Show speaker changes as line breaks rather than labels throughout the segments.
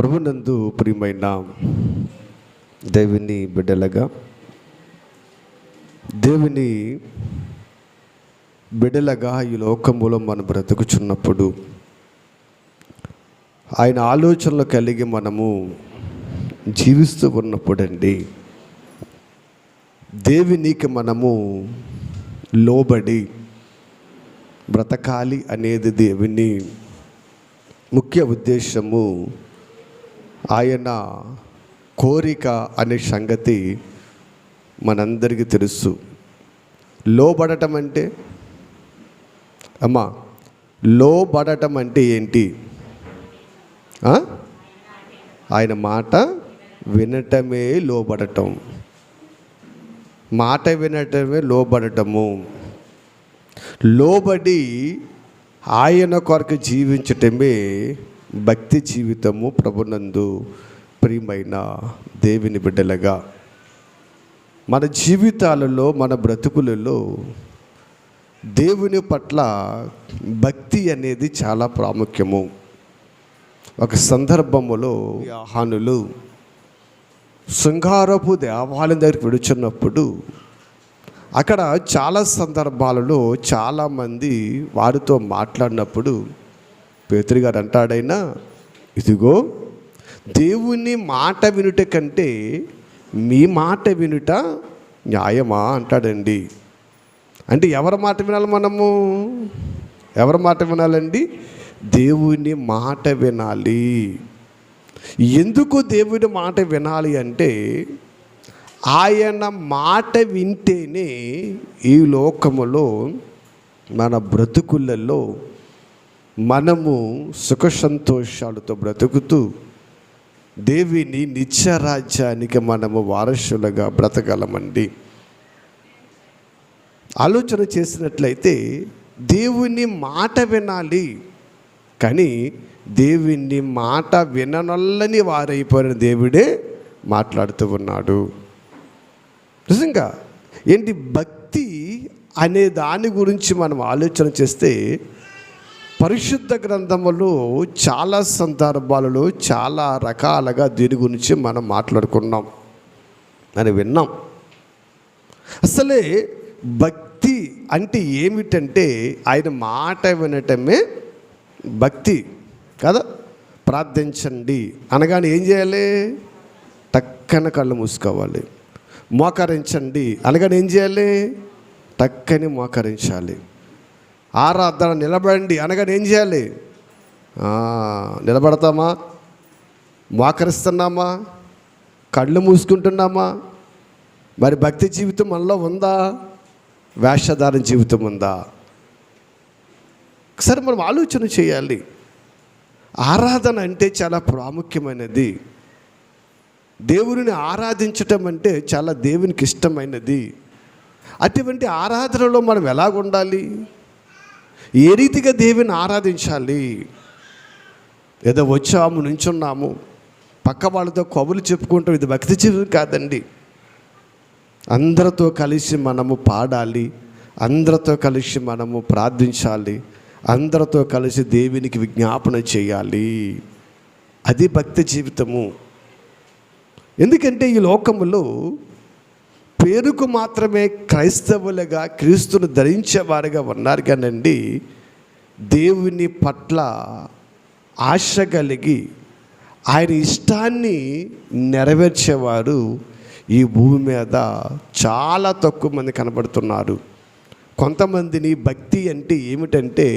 ప్రభునందు ప్రియమైన దేవుని బిడ్డలుగా ఈ లోకములో మనం బ్రతుకుచున్నప్పుడు ఆయన ఆలోచనలు కలిగి మనము జీవిస్తూ ఉన్నప్పుడండి దేవునికి మనము లోబడి బ్రతకాలి అనేది దేవుని ముఖ్య ఉద్దేశము. ఆయన కోరిక అనే సంగతి మనందరికీ తెలుసు. లోబడటం అంటే లోబడటం అంటే ఏంటి? ఆయన మాట వినటమే లోబడటం. మాట వినటమే లోబడటము. లోబడి ఆయన కొరకు జీవించటమే భక్తి జీవితము. ప్రభునందు ప్రియమైన దేవుని బిడ్డలుగా మన జీవితాలలో, మన బ్రతుకులలో దేవుని పట్ల భక్తి అనేది చాలా ప్రాముఖ్యము. ఒక సందర్భములో ఆహానులు శృంగారపు దేవాలయం దగ్గరికి విడుచున్నప్పుడు అక్కడ చాలా సందర్భాలలో చాలామంది వారితో మాట్లాడినప్పుడు పేతురు గారు అంటాడైనా, ఇదిగో దేవుని మాట వినుట కంటే మీ మాట వినుట న్యాయమా అంటాడండి. అంటే ఎవరి మాట వినాలి? మనము ఎవరి మాట వినాలండి? దేవుని మాట వినాలి. ఎందుకు దేవుని మాట వినాలి అంటే, ఆయన మాట వింటేనే ఈ లోకములో మన బ్రతుకులలో మనము సుఖ సంతోషాలతో బ్రతుకుతూ దేవుని నిత్యరాజ్యానికి మనము వారసులుగా బ్రతకగలమండి. ఆలోచన చేసినట్లయితే దేవుని మాట వినాలి, కానీ దేవుని మాట విననొల్లని వారైపోయిన దేవుడే మాట్లాడుతూ ఉన్నాడు. నిజంగా ఏంటి భక్తి అనే దాని గురించి మనం ఆలోచన చేస్తే పరిశుద్ధ గ్రంథములో చాలా సందర్భాలలో చాలా రకాలుగా దీని గురించి మనం మాట్లాడుకున్నాం అని విన్నాం. అసలే భక్తి అంటే ఏమిటంటే ఆయన మాట వినటమే భక్తి కదా. ప్రార్థించండి అనగానే ఏం చేయాలి? టక్కన కళ్ళు మూసుకోవాలి. మోకరించండి అనగానే ఏం చేయాలి? టక్కని మోకరించాలి. ఆరాధన నిలబడండి అనగానే ఏం చేయాలి? నిలబడతామా? మోకరిస్తున్నామా? కళ్ళు మూసుకుంటున్నామా? మరి భక్తి జీవితం మనలో ఉందా? వేషధారణ జీవితం ఉందా? సరే, మనం ఆలోచన చేయాలి. ఆరాధన అంటే చాలా ప్రాముఖ్యమైనది. దేవుని ఆరాధించటం అంటే చాలా దేవునికి ఇష్టమైనది. అటువంటి ఆరాధనలో మనం ఎలాగుండాలి? ఏ రీతిగా దేవుని ఆరాధించాలి? ఏదో వచ్చాము, నుంచున్నాము, పక్క వాళ్ళతో కబుర్లు చెప్పుకుంటాం, ఇది భక్తి జీవితం కాదండి. అందరితో కలిసి మనము పాడాలి, అందరితో కలిసి మనము ప్రార్థించాలి, అందరితో కలిసి దేవునికి విజ్ఞాపన చేయాలి. అది భక్తి జీవితము. ఎందుకంటే ఈ లోకములో పేరుకు మాత్రమే క్రైస్తవులుగా క్రీస్తును ధరించేవారుగా ఉన్నారు కానండి, దేవుని పట్ల ఆశ కలిగి ఆయన ఇష్టాన్ని నెరవేర్చేవారు ఈ భూమి మీద చాలా తక్కువ మంది కనబడుతున్నారు. కొంతమందిని భక్తి అంటే ఏమిటంటే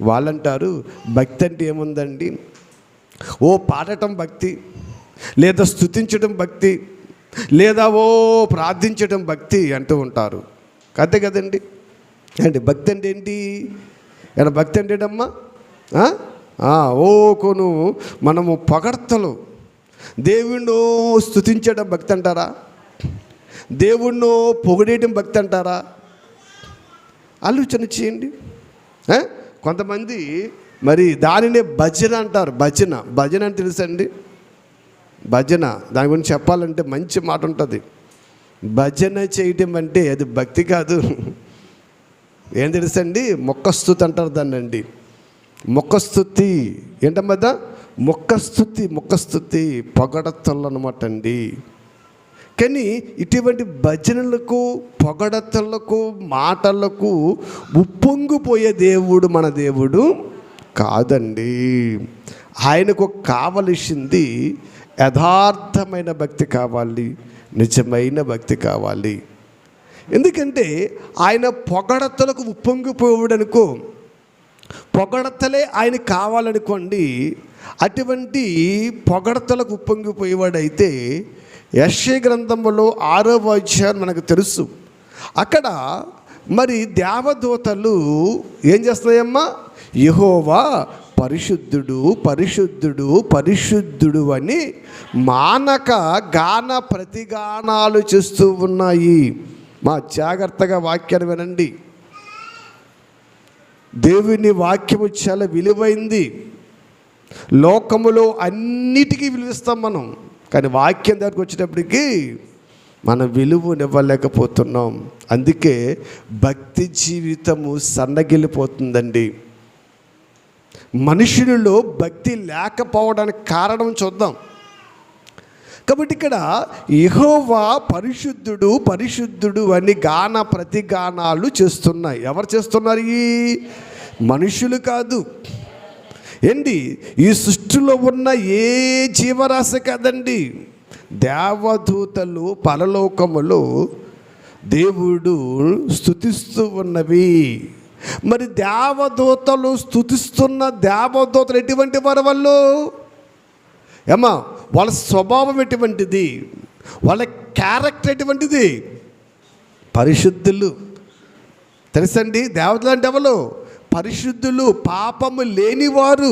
వాళ్ళంటారు, భక్తి అంటే ఏముందండి, ఓ పాడటం భక్తి, లేదా స్తుతించడం భక్తి, లేదా ఓ ప్రార్థించడం భక్తి అంటూ ఉంటారు. అంతే కదండి. అంటే భక్తి అంటే ఏంటి? భక్తి అంటే ఏంటమ్మా? కొను మనము పొగడ్తలు, దేవుణ్ణి స్తుతించడం భక్తి అంటారా? దేవుణ్ణి పొగిడేయడం భక్తి అంటారా? ఆలోచన చేయండి. కొంతమంది మరి దానినే భజన అంటారు. భజన అని తెలుసండి? భజన, దాని గురించి చెప్పాలంటే మంచి మాట ఉంటుంది. భజన చేయటం అంటే అది భక్తి కాదు. ఏం తెలుసండి? మొక్కస్తుతి అంటారు దాన్ని అండి. మొక్కస్తుతి ఏంటమ్మా? ముఖస్థుతి పొగడతలు అనమాట అండి. కానీ ఇటువంటి భజనలకు, పొగడతలకు, మాటలకు ఉప్పొంగిపోయే దేవుడు మన దేవుడు కాదండి. ఆయనకు కావలసింది యథార్థమైన భక్తి కావాలి, నిజమైన భక్తి కావాలి. ఎందుకంటే ఆయన పొగడతలకు ఉప్పొంగిపోవడనుకో, పొగడతలే ఆయన కావాలనుకోండి, అటువంటి పొగడతలకు ఉప్పొంగిపోయేవాడైతే యెషయా గ్రంథంలో 6వ అధ్యాయం మనకు తెలుసు. అక్కడ మరి దేవదూతలు ఏం చేస్తున్నాయమ్మా? యెహోవా పరిశుద్ధుడు, పరిశుద్ధుడు, పరిశుద్ధుడు అని మానక గాన ప్రతిగానాలు చేస్తూ ఉన్నాయి. మా జాగ్రత్తగా వాక్యాన్ని వినండి. దేవుని వాక్యము చాలా విలువైంది. లోకములో అన్నిటికీ విలువిస్తాం మనం, కానీ వాక్యం దగ్గరికి వచ్చేటప్పటికి మనం విలువనివ్వలేకపోతున్నాం. అందుకే భక్తి జీవితము సన్నగిల్లిపోతుందండి. మనుషులలో భక్తి లేకపోవడానికి కారణం చూద్దాం. కాబట్టి ఇక్కడ యెహోవా పరిశుద్ధుడు, పరిశుద్ధుడు అని గాన ప్రతిగానాలు చేస్తున్నాయి. ఎవరు చేస్తున్నారు? ఈ మనుషులు కాదు ఏంటి, ఈ సృష్టిలో ఉన్న ఏ జీవరాశి కాదండి. దేవదూతలు పరలోకములో దేవుడు స్తుతిస్తూ ఉన్నవి. మరి దేవదూతలు స్తుతిస్తున్న దేవదూతలు ఎటువంటి వారు? వాళ్ళు ఏమా, వాళ్ళ స్వభావం ఎటువంటిది, వాళ్ళ క్యారెక్టర్ ఎటువంటిది? పరిశుద్ధులు. తెలుసండి, దేవతలు అంటే ఎవరు? పరిశుద్ధులు, పాపము లేనివారు,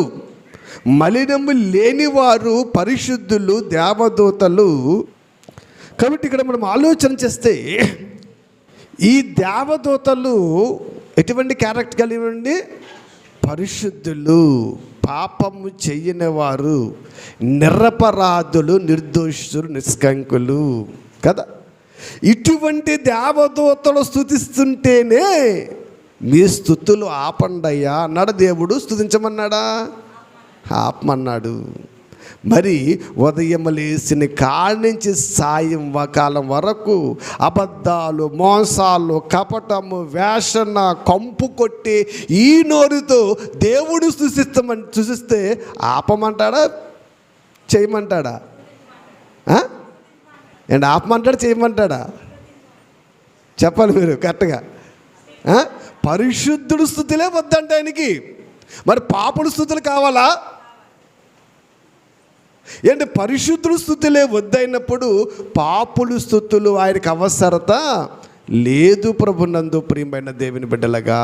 మలినము లేనివారు పరిశుద్ధులు, దేవదూతలు. కాబట్టి ఇక్కడ మనం ఆలోచన చేస్తే ఈ దేవదూతలు ఎటువంటి క్యారెక్టర్ కలిగినండి? పరిశుద్ధులు, పాపము చెయ్యని వారు, నిరపరాధులు, నిర్దోషులు, నిష్కంకులు కదా. ఇటువంటి దేవదూతలు స్తుతిస్తుంటేనే మీ స్తుతులు ఆపండయ్యా అన్నాడు దేవుడు. స్తుతించమన్నాడా? ఆపమన్నాడు. మరి ఉదయం లేచిన కాడి నుంచి సాయంకాలం వరకు అబద్ధాలు, మోసాలు, కపటము, వేషణ, కంపు కొట్టి ఈ నోరుతో దేవుడు సృష్టిస్తే ఆపమంటాడా? చేయమంటాడా? అండ్ ఆపమంటాడా? చేయమంటాడా? చెప్పాలి మీరు కరెక్ట్గా. పరిశుద్ధుడు స్తుతులే వద్దంటే ఆయనకి. మరి పాపుడు స్తుతులు కావాలా? ఏంటి, పరిశుద్ధుడు స్తుతులే వద్దైనప్పుడు పాపులు స్తుతులు ఆయనకు అవసరత లేదు. ప్రభునందు ప్రియమైన దేవుని బిడ్డలుగా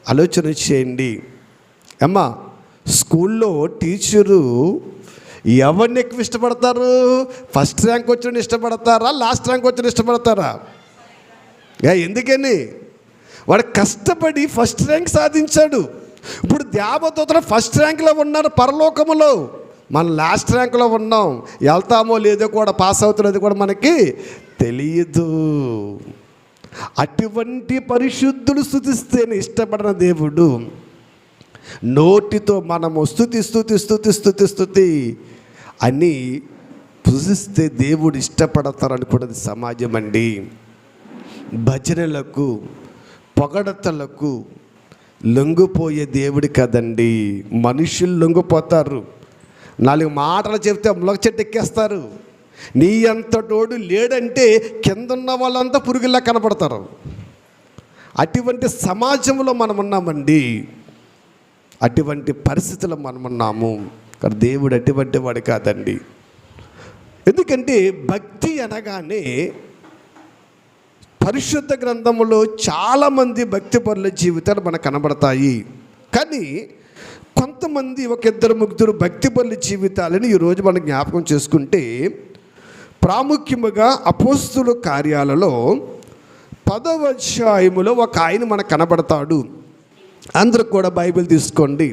ఆలోచన చేయండి. అమ్మా, స్కూల్లో టీచరు ఎవరిని ఎక్కువ ఇష్టపడతారు? ఫస్ట్ ర్యాంక్ వచ్చిన ఇష్టపడతారా, లాస్ట్ ర్యాంక్ వచ్చిన ఇష్టపడతారా? ఎందుకని? వాడు కష్టపడి ఫస్ట్ ర్యాంక్ సాధించాడు. ఇప్పుడు దేవదూతలు ఫస్ట్ ర్యాంక్లో ఉన్నారు పరలోకములో, మనం లాస్ట్ ర్యాంక్లో ఉన్నాం. వెళ్తామో లేదో కూడా, పాస్ అవుతున్నది కూడా మనకి తెలియదు. అటువంటి పరిశుద్ధులు స్తుతిస్తేనే ఇష్టపడిన దేవుడు. నోటితో మనము స్తుతి స్తుతి స్తుతి స్తుతి స్తుతి అని పూజిస్తే దేవుడు ఇష్టపడతారనుకున్నది సమాజం అండి. భజనలకు, పొగడతలకు లొంగిపోయే దేవుడి కదండి. మనుషులు లొంగిపోతారు. 4 మాటలు చెప్తే ములగ చెట్టు ఎక్కేస్తారు. నీ అంతటోడు లేడంటే కిందున్న వాళ్ళంతా పురుగుల్లా కనపడతారు. అటువంటి సమాజంలో మనం ఉన్నామండి. అటువంటి పరిస్థితుల్లో మనం ఉన్నాము. కానీ దేవుడు అటువంటి వాడు కాదండి. ఎందుకంటే భక్తి అనగానే పరిశుద్ధ గ్రంథములో చాలామంది భక్తి పరుల జీవితాలు మనకు కనబడతాయి. కానీ కొంతమంది 1-2-3 భక్తి పరుల జీవితాలని ఈరోజు మనం జ్ఞాపకం చేసుకుంటే, ప్రాముఖ్యముగా అపోస్తుల కార్యాలలో 10వ అధ్యాయములో ఒక ఆయన మనకు కనబడతాడు. అందరూ కూడా బైబిల్ తీసుకోండి.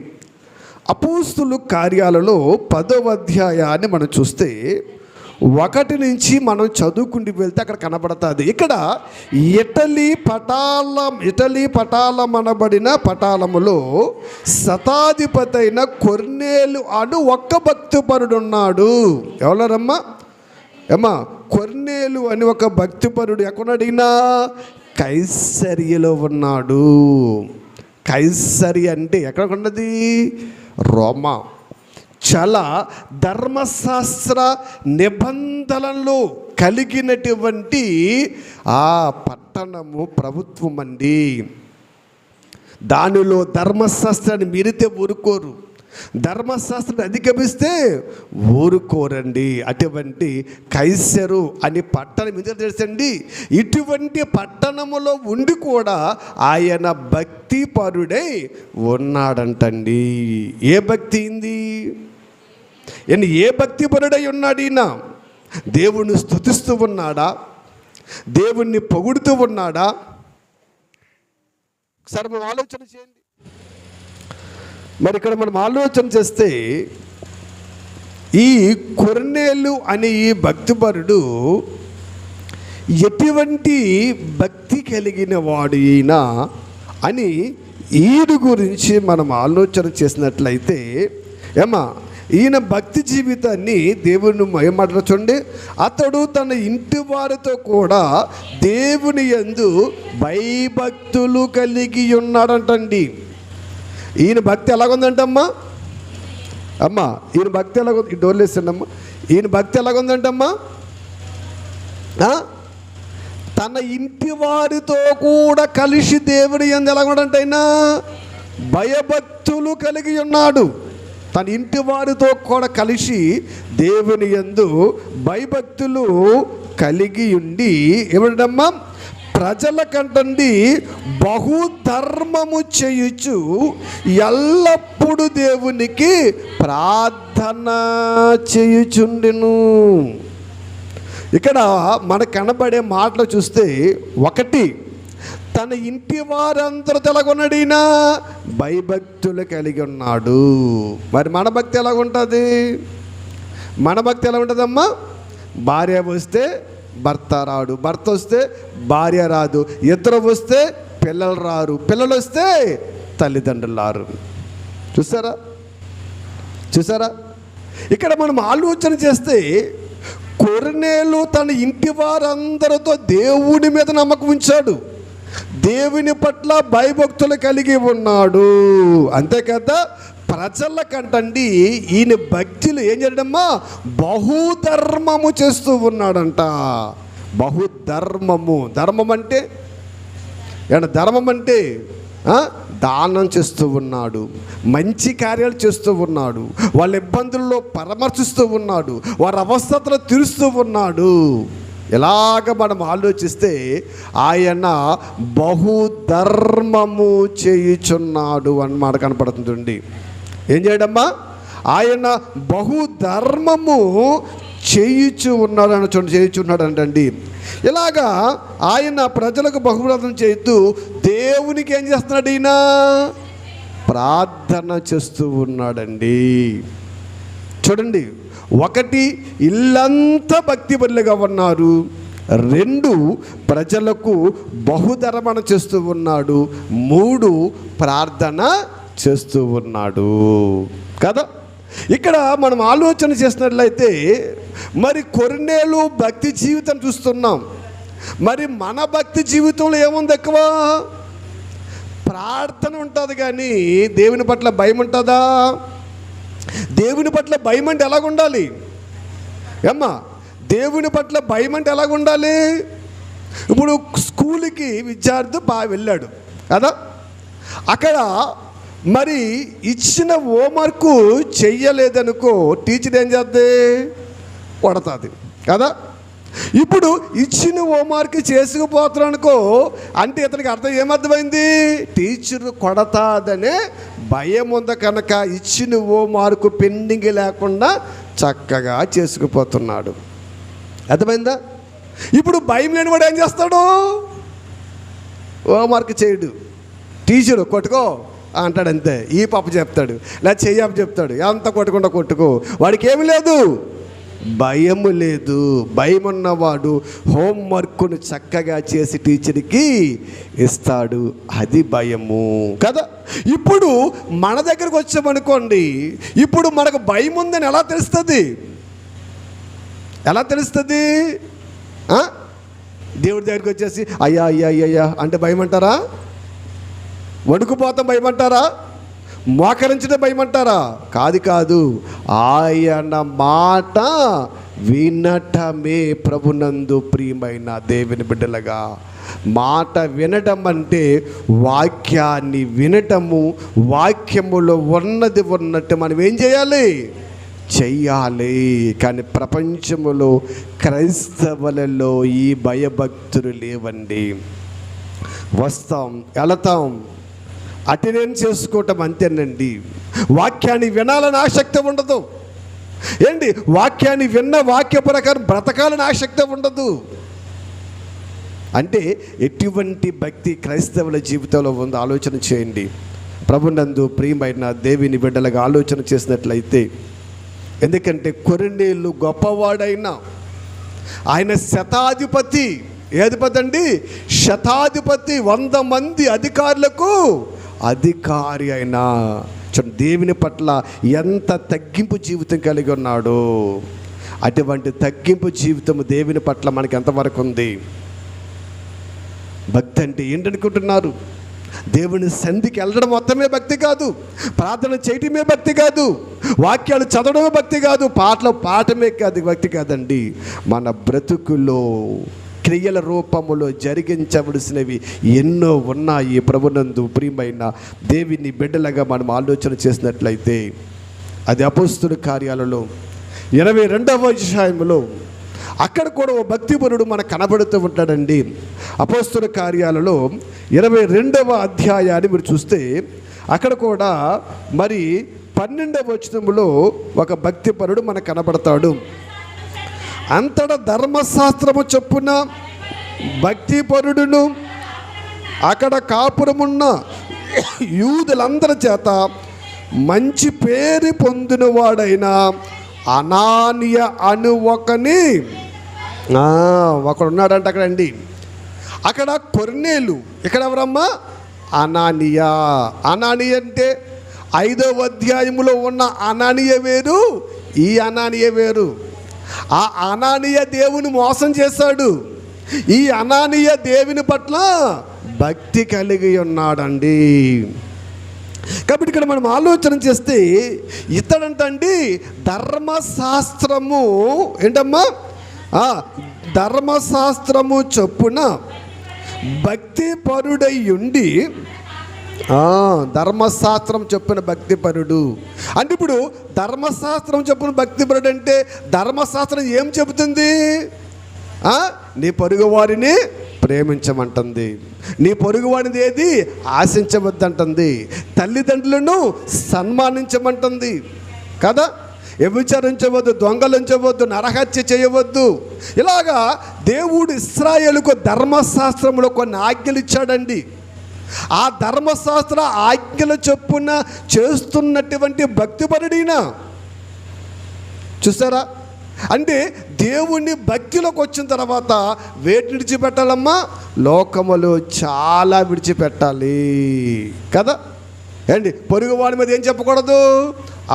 అపోస్తుల కార్యాలలో 10వ అధ్యాయాన్ని మనం చూస్తే 1 నుంచి మనం చదువుకుంటూ వెళ్తే అక్కడ కనబడుతుంది. ఇక్కడ ఇటలీ పటాలం అనబడిన పటాలములో శతాధిపతి అయిన కొర్నేలు అను ఒక్క భక్తిపరుడు ఉన్నాడు. ఎవరమ్మా? కొర్నేలు అని ఒక భక్తిపరుడు ఎక్కడడిగినా కైసరియలో ఉన్నాడు. కైసరి అంటే ఎక్కడ ఉన్నది? రోమా. చాలా ధర్మశాస్త్ర నిబంధనలు కలిగినటువంటి ఆ పట్టణము ప్రభుత్వం అండి. దానిలో ధర్మశాస్త్రాన్ని మీరితే ఊరుకోరు, ధర్మశాస్త్రాన్ని అధిగమిస్తే ఊరుకోరండి. అటువంటి కైసరు అని పట్టణం ఎందుకు తెలుసండి? ఇటువంటి పట్టణములో ఉండి కూడా ఆయన భక్తిపరుడై ఉన్నాడంటండి. ఏ భక్తి ఇంది? ఏ భక్తిపరుడై ఉన్నాడు ఈయన? దేవుణ్ణి స్తుతిస్తూ ఉన్నాడా? దేవుణ్ణి పొగుడుతూ ఉన్నాడా? సరే మనం ఆలోచన చేయండి. మరి ఇక్కడ మనం ఆలోచన చేస్తే ఈ కొర్నేలు అనే ఈ భక్తిపరుడు ఎటువంటి భక్తి కలిగిన వాడు ఈయన అని ఈయన గురించి మనం ఆలోచన చేసినట్లయితే ఈయన భక్తి జీవితాన్ని దేవుని ఏమంటారు చూడండి. అతడు తన ఇంటి వారితో కూడా దేవుని యందు భయభక్తులు కలిగి ఉన్నాడంటండి. ఈయన భక్తి ఎలాగుందంటమ్మా? ఈయన భక్తి ఎలాగుంది? ఈ డోర్లు వేసిండమ్మా. ఈయన భక్తి ఎలాగుందంటమ్మా? తన ఇంటి వారితో కూడా కలిసి దేవుని యందు ఎలాగుండంటే అయినా భయభక్తులు కలిగి ఉన్నాడు. తన ఇంటి వారితో కూడా కలిసి దేవుని యందు భయభక్తులు కలిగి ఉండి ఏమంటమ్మా? ప్రజల కంటండి బహుధర్మము చేయుచు ఎల్లప్పుడూ దేవునికి ప్రార్థన చేయుచుండెను. ఇక్కడ మనకు కనబడే మాటలు చూస్తే, 1 తన ఇంటి వారందరూ ఎలాగొన్నాడైనా భయభక్తులు కలిగి ఉన్నాడు. మరి మన భక్తి ఎలాగుంటుంది? మన భక్తి ఎలా ఉంటుందమ్మా? భార్య వస్తే భర్త రాడు, భర్త వస్తే భార్య రాదు, ఇద్దరు వస్తే పిల్లలు రారు, పిల్లలు వస్తే తల్లిదండ్రులు రారు. చూసారా? ఇక్కడ మనం ఆలోచన చేస్తే కొర్నేలు తన ఇంటి వారందరితో దేవుని మీద నమ్మకం ఉంచాడు, దేవుని పట్ల భయభక్తులు కలిగి ఉన్నాడు. అంతేకాదా ప్రజల కంటండి ఈయన భక్తులు ఏం చేయడమ్మా? బహుధర్మము చేస్తూ ఉన్నాడంట. బహుధర్మము. ధర్మం అంటే దానం చేస్తూ ఉన్నాడు, మంచి కార్యాలు చేస్తూ ఉన్నాడు, వాళ్ళ ఇబ్బందుల్లో పరామర్శిస్తూ ఉన్నాడు, వారి అవస్థతలు తీరుస్తూ ఉన్నాడు. ఇలాగ మనం ఆలోచిస్తే ఆయన బహుధర్మము చేయుచున్నాడు అన్నమాట కనపడుతుందండి. ఏం చేయడమ్మా? ఆయన బహుధర్మము చేయుచున్నాడు అంటండి. ఇలాగా ఆయన ప్రజలకు బహువ్రతం చేస్తూ దేవునికి ఏం చేస్తున్నాడు? ఈయన ప్రార్థన చేస్తూ ఉన్నాడండి. చూడండి, 1 ఇల్లంతా భక్తిపరులుగా ఉన్నారు, 2 ప్రజలకు బహుధర్మణ చేస్తూ ఉన్నాడు, 3 ప్రార్థన చేస్తూ ఉన్నాడు కదా. ఇక్కడ మనం ఆలోచన చేసినట్లయితే మరి కొర్నేలు భక్తి జీవితం చూస్తున్నాం. మరి మన భక్తి జీవితంలో ఏముంది? ఎక్కువ ప్రార్థన ఉంటుంది, కానీ దేవుని పట్ల భయం ఉంటుందా? దేవుని పట్ల భయం అంటే ఎలాగుండాలి? దేవుని పట్ల భయం అంటే ఎలాగుండాలి? ఇప్పుడు స్కూల్కి విద్యార్థి బాగా వెళ్ళాడు కదా, అక్కడ మరి ఇచ్చిన హోంవర్క్ చెయ్యలేదనుకో టీచర్ ఏం చేద్ది? కొడతాది కదా. ఇప్పుడు ఇచ్చిన హోంవర్క్ చేసుకుపోతున్నానుకో అంటే ఇతనికి అర్థం ఏమర్థమైంది? టీచరు కొడతాదనే భయం ఉంది కనుక ఇచ్చిన హోంవర్క్ పెండింగ్ లేకుండా చక్కగా చేసుకుపోతున్నాడు. అర్థమైందా? ఇప్పుడు భయం లేని వాడు ఏం చేస్తాడు? హోంవర్క్ చేయడు, టీచరు కొట్టుకో అంటాడు అంతే. ఈ పాప చెప్తాడు, లేదా చెయ్యప్ప చెప్తాడు, ఎంత కొట్టుకుంటా కొట్టుకో, వాడికి ఏమి లేదు, భయము లేదు. భయం ఉన్నవాడు హోంవర్క్ను చక్కగా చేసి టీచర్కి ఇస్తాడు. అది భయము కదా. ఇప్పుడు మన దగ్గరకు వచ్చామనుకోండి, ఇప్పుడు మనకు భయం ఉందని ఎలా తెలుస్తుంది? ఎలా తెలుస్తుంది? దేవుడి దగ్గరికి వచ్చేసి అయ్యా అయ్యా అయ్యా అంటే భయం అంటారా? వణుకుపోతాం భయం అంటారా? మోకరించడం భయం అంటారా? కాదు. ఆయన మాట వినటమే ప్రభునందు ప్రియమైన దేవుని బిడ్డలుగా. మాట వినటం అంటే వాక్యాన్ని వినటము. వాక్యములో ఉన్నది ఉన్నట్టు మనం ఏం చేయాలి? చెయ్యాలి. కానీ ప్రపంచములో క్రైస్తవులలో ఈ భయభక్తులు లేవండి. వస్తాం, వెళతాం, అటెండెన్స్ చేసుకోవటం అంతేనండి. వాక్యాన్ని వినాలని ఆసక్తి ఉండదు. ఏంటి? వాక్యాన్ని విన్న వాక్య ప్రకారం బ్రతకాలని ఆసక్తి ఉండదు. అంటే ఎటువంటి భక్తి క్రైస్తవుల జీవితంలో ఉందో ఆలోచన చేయండి. ప్రభునందు ప్రియమైన దేవుని బిడ్డలుగా ఆలోచన చేసినట్లయితే, ఎందుకంటే కొర్నేలు గొప్పవాడైనా ఆయన శతాధిపతి. ఏ అధిపతి అండి? శతాధిపతి. 100 మంది అధికారులకు అధికారి అయినా దేవుని పట్ల ఎంత తగ్గింపు జీవితం కలిగి ఉన్నాడు. అటువంటి తగ్గింపు జీవితం దేవుని పట్ల మనకి ఎంతవరకు ఉంది? భక్తి అంటే ఏంటనుకుంటున్నారు? దేవుని సన్నిధికి వెళ్ళడం మొత్తమే భక్తి కాదు. ప్రార్థన చేయటమే భక్తి కాదు. వాక్యాలు చదవడమే భక్తి కాదు. పాటలు పాడటమే కాదు భక్తి కాదండి. మన బ్రతుకులో క్రియల రూపములో జరిగించవలసినవి ఎన్నో ఉన్నాయి. ప్రభునందు ప్రియమైన దేవుని బిడ్డలుగా మనం ఆలోచన చేసినట్లయితే, అది అపోస్తలుల కార్యాలలో 22వ అధ్యాయంలో అక్కడ కూడా ఓ భక్తిపరుడు మనకు కనబడుతూ ఉంటాడండి. అపోస్తలుల కార్యాలలో 22వ అధ్యాయాన్ని మీరు చూస్తే అక్కడ కూడా మరి 12వ వచనములో ఒక భక్తిపరుడు మనకు కనబడతాడు. అంతటా ధర్మశాస్త్రము చొప్పున భక్తిపరుడును అక్కడ కాపురమున్న యూదులందరి చేత మంచి పేరు పొందినవాడైన అనానియ అను ఒకడున్నాడంట అక్కడండి. అక్కడ కొర్నేలు. ఇక్కడ ఎవరమ్మా? అనానియా. అనానియ అంటే 5వ అధ్యాయములో ఉన్న అనానియ వేరు, ఈ అనానియ వేరు. ఆ అనానియ దేవుని మోసం చేశాడు. ఈ అనానియ దేవుని పట్ల భక్తి కలిగి ఉన్నాడండి. కాబట్టి ఇక్కడ మనం ఆలోచన చేస్తే ఇతడంటండి ధర్మశాస్త్రము ఏంటమ్మా? ధర్మశాస్త్రము చొప్పున భక్తిపరుడై ఉండి, ధర్మశాస్త్రం చొప్పున భక్తిపరుడు అంటే, ఇప్పుడు ధర్మశాస్త్రం చొప్పున భక్తిపరుడు అంటే ధర్మశాస్త్రం ఏం చెబుతుంది? నీ పొరుగు వారిని ప్రేమించమంటుంది. నీ పొరుగు వారిని ఏది ఆశించవద్దంటుంది. తల్లిదండ్రులను సన్మానించమంటుంది కదా. వ్యభిచరించవద్దు, దొంగలించవద్దు, నరహత్య చేయవద్దు. ఇలాగా దేవుడు ఇశ్రాయేలుకు ధర్మశాస్త్రంలో కొన్ని ఆజ్ఞలు ఇచ్చాడండి. ఆ ధర్మశాస్త్ర ఆజ్ఞల చొప్పున చేస్తున్నటువంటి భక్తిపరుడినా చూసారా? అంటే దేవుణ్ణి భక్తిలోకి వచ్చిన తర్వాత వేటి విడిచిపెట్టాలమ్మా? లోకములు చాలా విడిచిపెట్టాలి కదా. ఏంటి? పొరుగు వాడి మీద ఏం చెప్పకూడదు?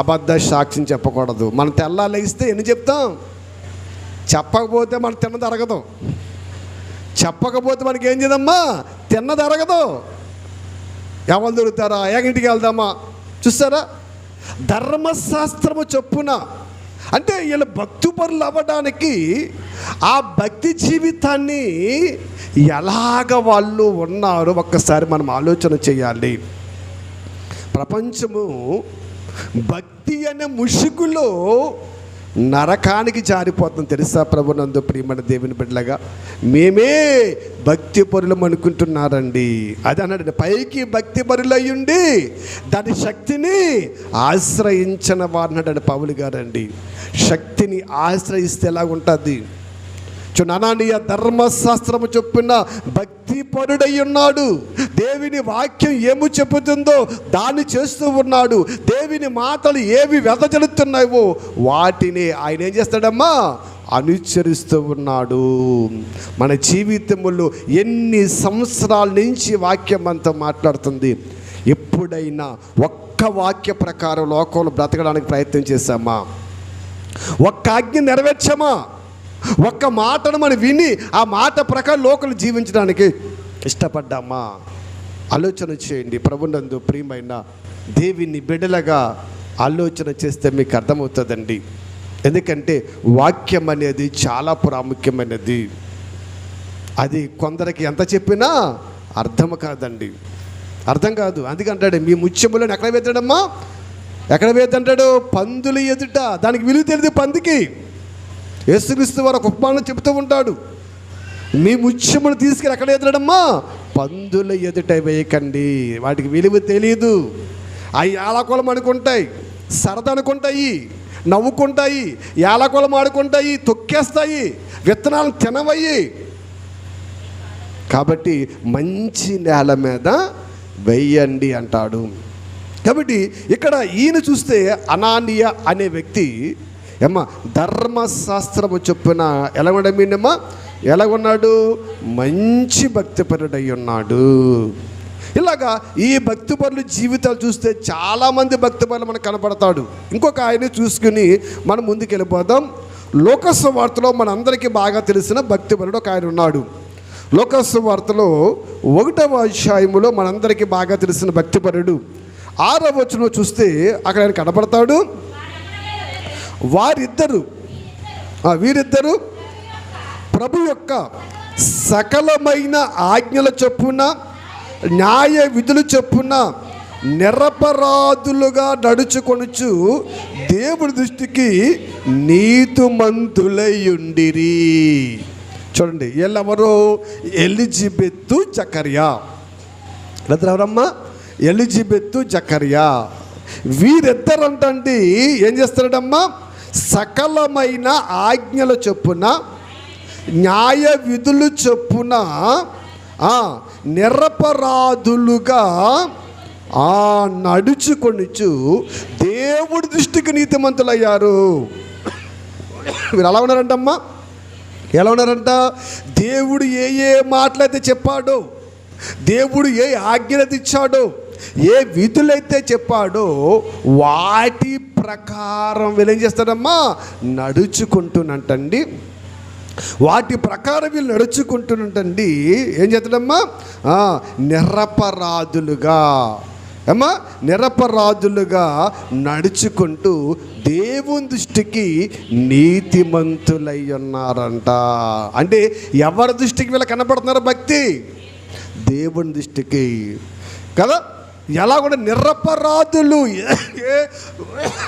అబద్ధ సాక్ష్యం చెప్పకూడదు. మనం తెల్లాలి ఇస్తే ఎన్ని చెప్తాం? చెప్పకపోతే మనకు తిన్నది అరగదు. చెప్పకపోతే మనకి ఏం చేయదమ్మా? తిన్నది అరగదు. ఎవరు దొరుకుతారా? ఇంటికి వెళ్దామా? చూస్తారా? ధర్మశాస్త్రము చొప్పున అంటే వీళ్ళు భక్తిపరులు అవ్వడానికి ఆ భక్తి జీవితాన్ని ఎలాగ వాళ్ళు ఉన్నారో ఒక్కసారి మనం ఆలోచన చేయాలి. ప్రపంచము భక్తి అనే ముసుగులో నరకానికి జారిపోతుంది తెలుసా? ప్రభునందు ప్రియమైన దేవుని బిడ్డలుగా మేమే భక్తి పరులం అనుకుంటున్నారండి. అది అన్నాడు, పైకి భక్తి పరులు అయ్యుండి దాని శక్తిని ఆశ్రయించిన వారు అన్నాడు పౌలు గారండి. శక్తిని ఆశ్రయిస్తే ఎలాగుంటుంది? అనానీయ ధర్మశాస్త్రము చొప్పున భక్తిపరుడై ఉన్నాడు. దేవుని వాక్యం ఏమి చెబుతుందో దాన్ని చేస్తూ ఉన్నాడు. దేవుని మాటలు ఏవి వెదజల్లుతున్నాయో వాటిని ఆయన ఏం చేస్తాడమ్మా, అనుసరిస్తూ ఉన్నాడు. మన జీవితంలో ఎన్ని సంవత్సరాల నుంచి వాక్యం అంతా మాట్లాడుతుంది. ఎప్పుడైనా ఒక్క వాక్య ప్రకారం లోకంలో బ్రతకడానికి ప్రయత్నం చేశామా? ఒక్క ఆజ్ఞ నెరవేర్చామా? ఒక్క మాటను మనం విని ఆ మాట ప్రకారం లోకలు జీవించడానికి ఇష్టపడ్డామా? ఆలోచన చేయండి. ప్రభునందు ప్రియమైన దేవుని బిడ్డలుగా ఆలోచన చేస్తే మీకు అర్థమవుతుందండి. ఎందుకంటే వాక్యం అనేది చాలా ప్రాముఖ్యమైనది. అది కొందరికి ఎంత చెప్పినా అర్థం కాదండి, అర్థం కాదు. అందుకంటాడు మీ ముత్యములను ఎక్కడ వేద్దాడమ్మా, ఎక్కడ వేద్దంటాడు? పందుల ఎదుట. దానికి విలువ తెలియదు పందికి. యేసుక్రీస్తు వారు ఒక ఉపమానం చెబుతూ ఉంటాడు. మీ ముత్యమును తీసుకెళ్ళి ఎక్కడ వేద్దాడమ్మా? పందుల ఎదుట వేయకండి, వాటికి విలువ తెలియదు. అవి ఏలాకోలం అనుకుంటాయి, సరదా అనుకుంటాయి, నవ్వుకుంటాయి, ఏలాకోలం ఆడుకుంటాయి, తొక్కేస్తాయి, విత్తనాలను తినవయ్యి. కాబట్టి మంచి నేల మీద వెయ్యండి అంటాడు. కాబట్టి ఇక్కడ ఈయన చూస్తే అనానీయ అనే వ్యక్తి ధర్మశాస్త్రము చొప్పున ఎలా ఉండమీనమ్మా, ఎలా ఉన్నాడు? మంచి భక్తిపరుడై ఉన్నాడు. ఇలాగా ఈ భక్తిపరుల జీవితాలు చూస్తే చాలామంది భక్తిపరులు మనకు కనపడతాడు. ఇంకొక ఆయన చూసుకుని మనం ముందుకు వెళ్ళిపోదాం. లోకస్ వార్తలో మనందరికీ బాగా తెలిసిన భక్తిపరుడు ఒక ఆయన ఉన్నాడు. లోకస్ వార్తలో 1వ అధ్యాయములో మనందరికీ బాగా తెలిసిన భక్తిపరుడు 6వ వచనం చూస్తే అక్కడ ఆయన కనపడతాడు. వీరిద్దరు ప్రభు యొక్క సకలమైన ఆజ్ఞల చొప్పున న్యాయ విధుల చొప్పున నిరపరాధులుగా నడుచుకొనుచు దేవుడి దృష్టికి నీతిమంతులై ఉండిరి. చూడండి, వీళ్ళెవరో? ఎలిజబెత్తు జకర్యా. ఎవరమ్మా? ఎలిజబెత్తు జకర్యా. వీరిద్దరంటండి ఏం చేస్తారమ్మా? సకలమైన ఆజ్ఞల చొప్పున న్యాయ విధులు చొప్పున నిరపరాధులుగా నడుచుకొనుచు దేవుడి దృష్టికి నీతిమంతులయ్యారు. మీరు ఎలా ఉన్నారంటమ్మా? ఎలా ఉన్నారంట? దేవుడు ఏ మాటలైతే చెప్పాడో, దేవుడు ఏ ఆజ్ఞలైతే ఇచ్చాడో, ఏ విధులైతే చెప్పాడో వాటి ప్రకారం వీళ్ళు ఏం చేస్తారమ్మా? నడుచుకుంటున్నట్టండి. వాటి ప్రకారం వీళ్ళు నడుచుకుంటున్నట్టండి ఏం చేస్తాడమ్మా? నిరపరాధులుగా నిరపరాధులుగా నడుచుకుంటూ దేవుని దృష్టికి నీతిమంతులై ఉన్నారంట. అంటే ఎవరి దృష్టికి వీళ్ళు కనపడుతున్నారు? భక్తి దేవుని దృష్టికి కదా. ఎలా కూడా నిరపరాధులు, ఏ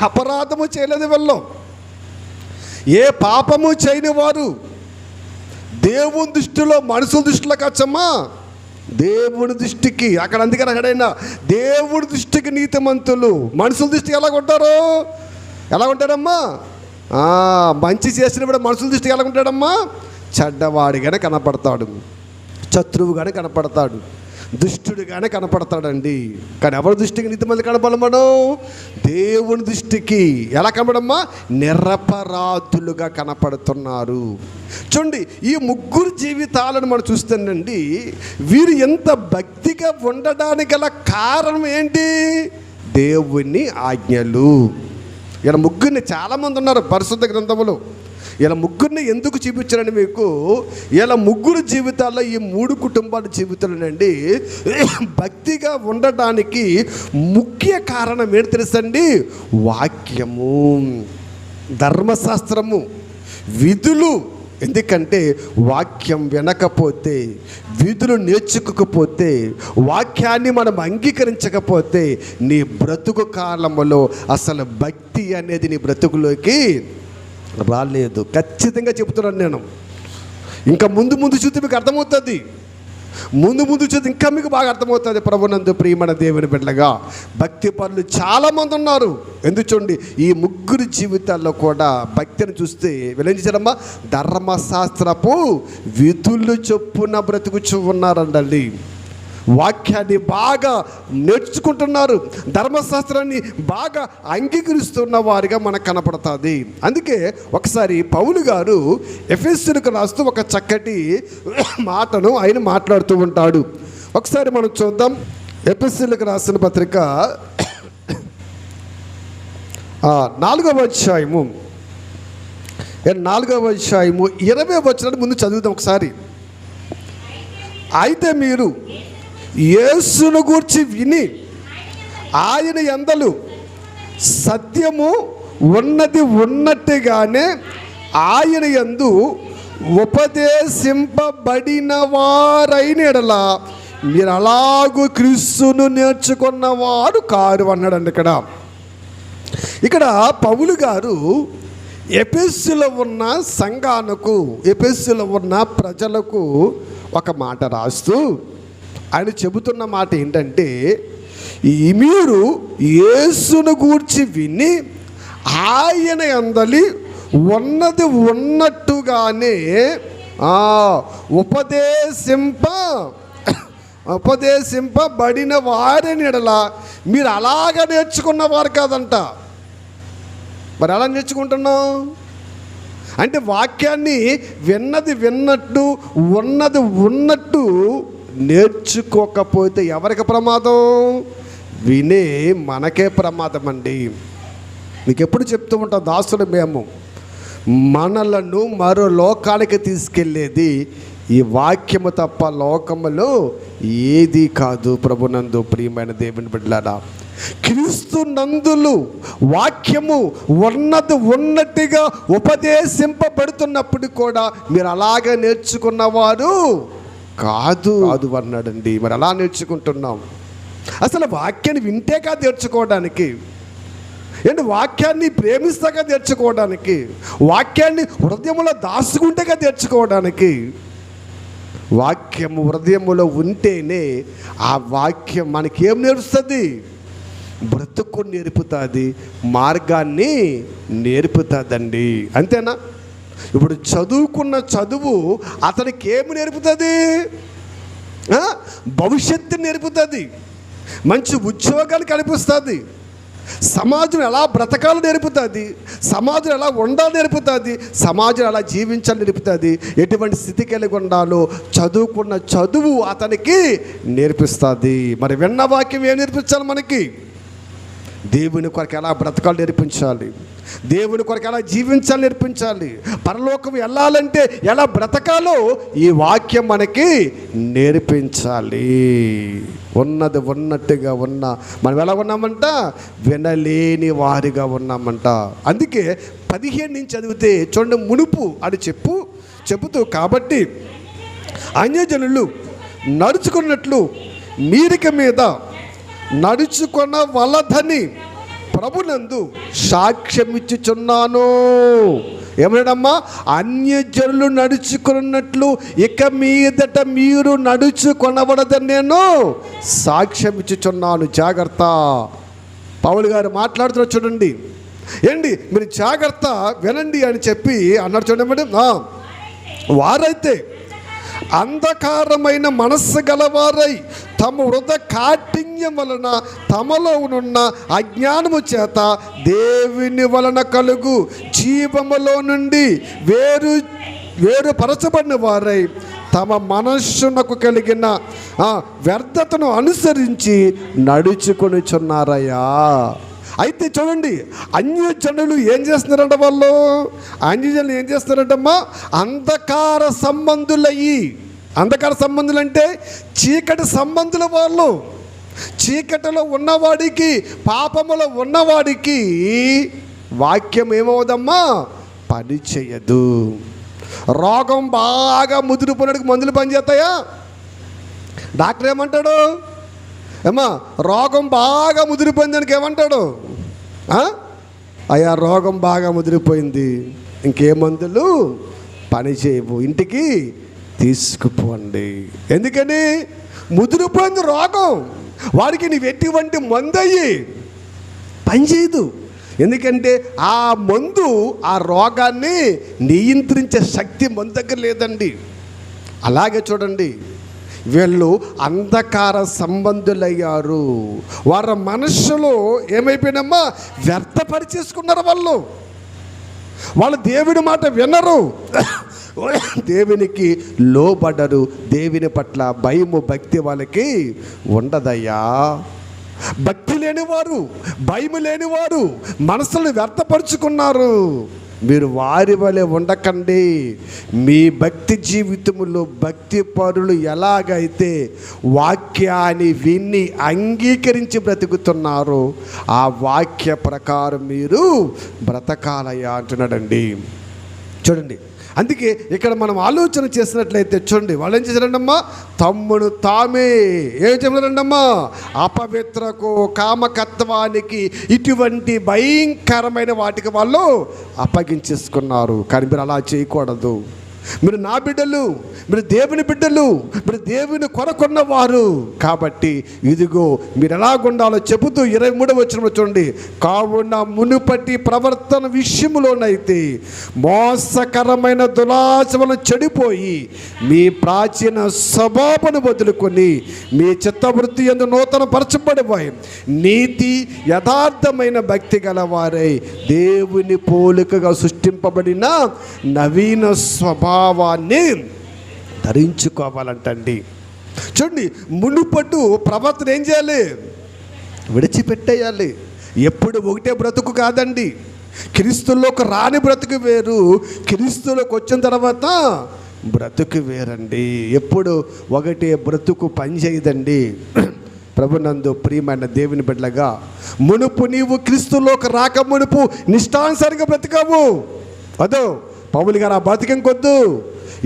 అపరాధము చేయలేదు వీళ్ళు, ఏ పాపము చేయని వారు. దేవుని దృష్టిలో, మనుషుల దృష్టిలో కచ్చమ్మా, దేవుని దృష్టికి అక్కడ. అందుకని అక్కడైనా దేవుడి దృష్టికి నీతిమంతులు. మనుషుల దృష్టికి ఎలా ఉంటారు? ఎలా ఉంటారమ్మా? మంచి చేసినప్పుడు మనుషుల దృష్టికి ఎలా ఉంటాడమ్మా? చెడ్డవాడిగానే కనపడతాడు, శత్రువుగానే కనపడతాడు, దుష్టుడిగానే కనపడతాడండి. కానీ ఎవరి దృష్టికి నీతిమంతులు కనపడాలి? మనం దేవుని దృష్టికి ఎలా కనపడమ్మా? నిరపరాధులుగా కనపడుతున్నారు. చూడండి, ఈ ముగ్గురు జీవితాలను మనం చూస్తానండి. వీరు ఎంత భక్తిగా ఉండడానికి గల కారణం ఏంటి? దేవుని ఆజ్ఞలు. ఇలా ముగ్గురిని చాలామంది ఉన్నారు పరిశుద్ధ గ్రంథములో. ఇలా ముగ్గురిని ఎందుకు చూపించారని మీకు, ఇలా ముగ్గురు జీవితాల్లో ఈ 3 కుటుంబాల జీవితాలనండి భక్తిగా ఉండడానికి ముఖ్య కారణం ఏంటి తెలుసండి? వాక్యము, ధర్మశాస్త్రము, విధులు. ఎందుకంటే వాక్యం వినకపోతే, విధులు నేర్చుకోకపోతే, వాక్యాన్ని మనం అంగీకరించకపోతే నీ బ్రతుకు కాలంలో అసలు భక్తి అనేది నీ బ్రతుకులోకి రాలేదు. ఖచ్చితంగా చెబుతున్నాను నేను. ఇంకా ముందు చూస్తే మీకు అర్థమవుతుంది. ముందు ముందు చూసి ఇంకా మీకు బాగా అర్థమవుతుంది. ప్రభునందు ప్రియమైన దేవుని బిడ్డలుగా భక్తి పరులు చాలామంది ఉన్నారు. ఎందుకు చూడండి, ఈ ముగ్గురు జీవితాల్లో కూడా భక్తిని చూస్తే వీళ్ళేం చేశారమ్మా, ధర్మశాస్త్రపు విధులు చొప్పున బ్రతుకుచూ ఉన్నారండి. వాక్యాన్ని బాగా నేర్చుకుంటున్నారు, ధర్మశాస్త్రాన్ని బాగా అంగీకరిస్తున్న వారిగా మనకు కనపడుతుంది. అందుకే ఒకసారి పౌలు గారు ఎఫెసీయులకు రాస్తూ ఒక చక్కటి మాటను ఆయన మాట్లాడుతూ ఉంటాడు. ఒకసారి మనం చూద్దాం. ఎఫెసీయులకు రాసిన పత్రిక 4వ అధ్యాయము 20వ వచనాన్ని ముందు చదువుదాం ఒకసారి. అయితే మీరు యేసును గూర్చి విని ఆయన యందలి సత్యము ఉన్నది ఉన్నట్టుగానే ఆయన యందు ఉపదేశింపబడిన వారైన యెడల మీరు అలాగూ క్రీస్తును నేర్చుకున్నవారు కారు అన్నాడండి. ఇక్కడ పౌలు గారు ఎఫెసీలో ఉన్న సంఘానికి, ఎఫెసీలో ఉన్న ప్రజలకు ఒక మాట రాస్తూ ఆయన చెబుతున్న మాట ఏంటంటే, మీరు యేసును గూర్చి విని ఆయన యందలి ఉన్నది ఉన్నట్టుగానే ఉపదేశింపబడిన వారిని యెడల మీరు అలాగ నేర్చుకున్నవారు కాదంట. మరి ఎలా నేర్చుకుంటున్నాం అంటే, వాక్యాన్ని విన్నది విన్నట్టు ఉన్నది ఉన్నట్టు నేర్చుకోకపోతే ఎవరికి ప్రమాదం? వినే మనకే ప్రమాదం అండి. మీకు ఎప్పుడు చెప్తూ ఉంటాం, దాసులు మేము, మనలను మరో లోకానికి తీసుకెళ్ళేది ఈ వాక్యము తప్ప లోకములో ఏది కాదు. ప్రభునందు ప్రియమైన దేవుని బిడ్డలారా, క్రీస్తు నందులు వాక్యము ఉన్నది ఉన్నట్టుగా ఉపదేశింపబడుతున్నప్పుడు కూడా మీరు అలాగే నేర్చుకున్నవారు కాదు అన్నాడండి. మరి అలా నేర్చుకుంటున్నాం. అసలు వాక్యాన్ని వింటే కాదు నేర్చుకోవడానికి, ఏంటి వాక్యాన్ని ప్రేమిస్తాగా నేర్చుకోవడానికి, వాక్యాన్ని హృదయంలో దాచుకుంటే కదా నేర్చుకోవడానికి. వాక్యము హృదయములో ఉంటేనే ఆ వాక్యం మనకేం నేర్పుతుంది? బ్రతుకు నేర్పుతుంది, మార్గాన్ని నేర్పుతుందండి. అంతేనా? ఇప్పుడు చదువుకున్న చదువు అతనికి ఏమి నేర్పుతుంది? భవిష్యత్తు నేర్పుతుంది, మంచి ఉద్యోగాలు కల్పిస్తుంది, సమాజం ఎలా బ్రతకాలో నేర్పుతుంది, సమాజం ఎలా ఉండాలో నేర్పుతుంది, సమాజం ఎలా జీవించాలో నేర్పుతుంది, ఎటువంటి స్థితి కలిగి ఉండాలో చదువుకున్న చదువు అతనికి నేర్పిస్తుంది. మరి విన్న వాక్యం ఏం నేర్పించాలి మనకి? దేవుని కొరకు ఎలా బ్రతకాలు నేర్పించాలి, దేవుని కొరకు ఎలా జీవించాలి నేర్పించాలి, పరలోకం వెళ్ళాలంటే ఎలా బ్రతకాలో ఈ వాక్యం మనకి నేర్పించాలి. ఉన్నది ఉన్నట్టుగా మనం ఎలా ఉన్నామంట? వినలేని వారిగా ఉన్నామంట. అందుకే 15 నుంచి చదివితే చూడండి, మునుపు అని చెబుతూ కాబట్టి అన్యజనులు నడుచుకున్నట్లు మీరిక మీద నడుచుకొన వలదని ప్రభునందు సాక్ష్యం ఇచ్చుచున్నాను. ఏమన్నాడమ్మా? అన్యజనులు నడుచుకున్నట్లు ఇక మీదట మీరు నడుచుకొనబడదని నేను సాక్ష్యం ఇచ్చుచున్నాను. జాగ్రత్త. పౌలు గారు మాట్లాడుతున్నారు చూడండి. ఏంటి మీరు జాగ్రత్త వినండి అని చెప్పి అన్నారు చూడండి. వారైతే అంధకారమైన మనస్సు గలవారై తమ హృదయ కాఠిన్యం వలన తమలో ఉన్న అజ్ఞానము చేత దేవుని వలన కలుగు జీవములో నుండి వేరుపరచబడిన వారై తమ మనస్సునకు కలిగిన వ్యర్థతను అనుసరించి నడుచుకొనిచున్నారయ్యా. అయితే చూడండి, అన్యజనులు ఏం చేస్తున్నారంట? అన్యజనులు ఏం చేస్తున్నారంటమ్మా? అంధకార సంబంధులయ్యి. అంధకార సంబంధులు అంటే చీకటి సంబంధుల వాళ్ళు. చీకటిలో ఉన్నవాడికి, పాపములో ఉన్నవాడికి వాక్యం ఏమవుదమ్మా? పని చేయదు. రోగం బాగా ముదిరిపోయినడికి మందులు పనిచేస్తాయా? డాక్టర్ ఏమంటాడు? ఏమా రోగం బాగా ముదిరిపోయింది దానికి ఏమంటాడు? అయ్యా రోగం బాగా ముదిరిపోయింది, ఇంకే మందులు పని చేయవు, ఇంటికి తీసుకుపోండి. ఎందుకని? ముదిరిపోయింది రోగం. వాడికి నీవు ఎటువంటి మందు అయ్యి పనిచేయదు. ఎందుకంటే ఆ మందు ఆ రోగాన్ని నియంత్రించే శక్తి మన దగ్గర లేదండి. అలాగే చూడండి, వీళ్ళు అంధకార సంబంధులయ్యారు. వారి మనస్సులో ఏమైపోయినమ్మా, వ్యర్థపరిచేసుకున్నారు. వాళ్ళు దేవుని మాట వినరు, దేవునికి లోబడరు, దేవుని పట్ల భయము భక్తి వాళ్ళకి ఉండదయ్యా. భక్తి లేనివారు, భయము లేనివారు మనసులను వ్యర్థపరుచుకున్నారు. మీరు వారి వలె ఉండకండి. మీ భక్తి జీవితంలో భక్తి పరులు ఎలాగైతే వాక్యాన్ని విని అంగీకరించి బ్రతుకుతున్నారో ఆ వాక్య ప్రకారం మీరు బ్రతకాలయ్యా అంటున్నాడండి. చూడండి, అందుకే ఇక్కడ మనం ఆలోచన చేసినట్లయితే చూడండి, వాళ్ళు ఏం చేశారండమ్మా, తమ్ముడు తామే ఏం చెప్పారండమ్మా, అపవిత్రకు కామకత్వానికి ఇటువంటి భయంకరమైన వాటికి వాళ్ళు అప్పగించేసుకున్నారు. కానీ మీరు అలా చేయకూడదు. మీరు నా బిడ్డలు, మీరు దేవుని బిడ్డలు, మీరు దేవుని కొరకున్నవారు కాబట్టి ఇదిగో మీరు ఎలాగుండాలో చెబుతూ 23వ వచనంలో చూడండి, కావున మునుపటి ప్రవర్తన విషయంలోనైతే మోసకరమైన దురాశలను చెడిపోయి మీ ప్రాచీన స్వభావను వదులుకొని మీ చిత్తవృత్తి యందు నూతన పరచబడిపోయి నీతి యథార్థమైన భక్తి గలవారై దేవుని పోలికగా సృష్టింపబడిన నవీన స్వభావాన్ని ధరించుకోవాలంటండి. చూడండి, మునుపటు ప్రవర్తన ఏం చేయాలి, విడిచిపెట్టేయాలి. ఎప్పుడు ఒకటే బ్రతుకు కాదండి. క్రీస్తులోకి రాని బ్రతుకు వేరు, క్రీస్తులోకి వచ్చిన తర్వాత బ్రతుకు వేరండి. ఎప్పుడు ఒకటే బ్రతుకు పనిచేయదండి. ప్రభునందు ప్రియమైన దేవుని బిడ్డలుగా, మునుపు నీవు క్రీస్తులోకి రాక మునుపు నిష్ఠానుసారంగా బ్రతికావు. అదో పౌలు గారు, ఆ బతికం కొద్దు.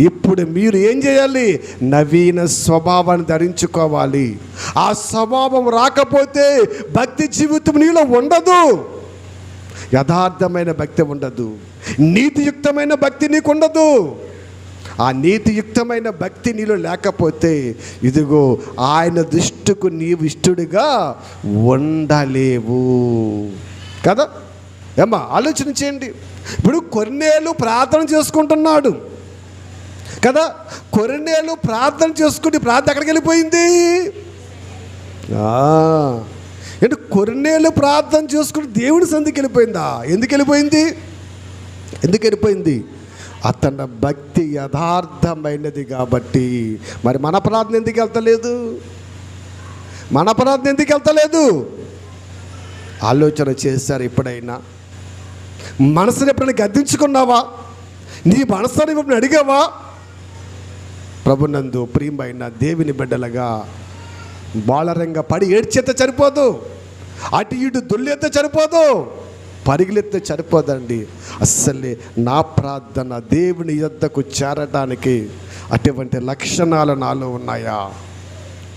ఇప్పుడు మీరు ఏం చేయాలి, నవీన స్వభావాన్ని ధరించుకోవాలి. ఆ స్వభావం రాకపోతే భక్తి జీవితం నీలో ఉండదు, యథార్థమైన భక్తి ఉండదు, నీతియుక్తమైన భక్తి నీకు ఉండదు. ఆ నీతియుక్తమైన భక్తి నీలో లేకపోతే ఇదిగో ఆయన దృష్టికి నీవు ఇష్టడుగా ఉండలేవు కదా. ఏమ్మా ఆలోచన చేయండి. ఇప్పుడు కొన్నేళ్ళు ప్రార్థన చేసుకుంటున్నాడు కదా, కొన్నేళ్ళు ప్రార్థన చేసుకుంటే ప్రార్థన ఎక్కడికి వెళ్ళిపోయింది? అంటే కొన్నేళ్ళు ప్రార్థన చేసుకుని దేవుడి సంధికి వెళ్ళిపోయిందా? ఎందుకు వెళ్ళిపోయింది? ఎందుకు వెళ్ళిపోయింది? అతని భక్తి యథార్థమైనది కాబట్టి. మరి మన ప్రార్థన ఎందుకు వెళ్తలేదు? మన ప్రార్థన ఎందుకు వెళ్తలేదు? ఆలోచన చేశారు ఎప్పుడైనా? మనసుని ఎప్పుడైనా గద్దించుకున్నావా? నీ మనసుని ఎప్పుడు అడిగావా? ప్రభునందు ప్రియమైన దేవుని బిడ్డలుగా బాలరంగా పడి ఏడ్చేస్తే సరిపోదు, అటు ఇటు దొల్లేస్తే సరిపోదు, పరిగెత్తే సరిపోదండి. అస్సలే నా ప్రార్థన దేవుని యొద్దకు చేరడానికి అటువంటి లక్షణాలు నాలో ఉన్నాయా?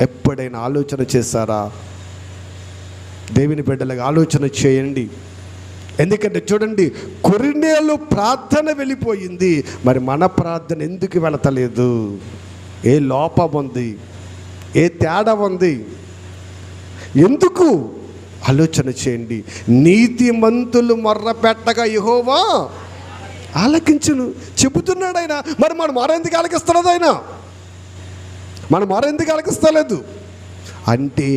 ఎప్పుడైనా ఆలోచన చేశారా? దేవుని బిడ్డలుగా ఆలోచన చేయండి. ఎందుకంటే చూడండి, కొన్నేళ్ళు ప్రార్థన వెళ్ళిపోయింది, మరి మన ప్రార్థన ఎందుకు వెళతలేదు? ఏ లోపం ఉంది? ఏ తేడా ఉంది? ఎందుకు? ఆలోచన చేయండి. నీతిమంతులు మొర్ర పెట్టగా యెహోవా ఆలకించును చెబుతున్నాడు ఆయన. మరి మనం మరెందుకు ఆలకిస్తున్నాడు ఆయన? మనం మరెందుకు ఆలకిస్తలేదు అంటే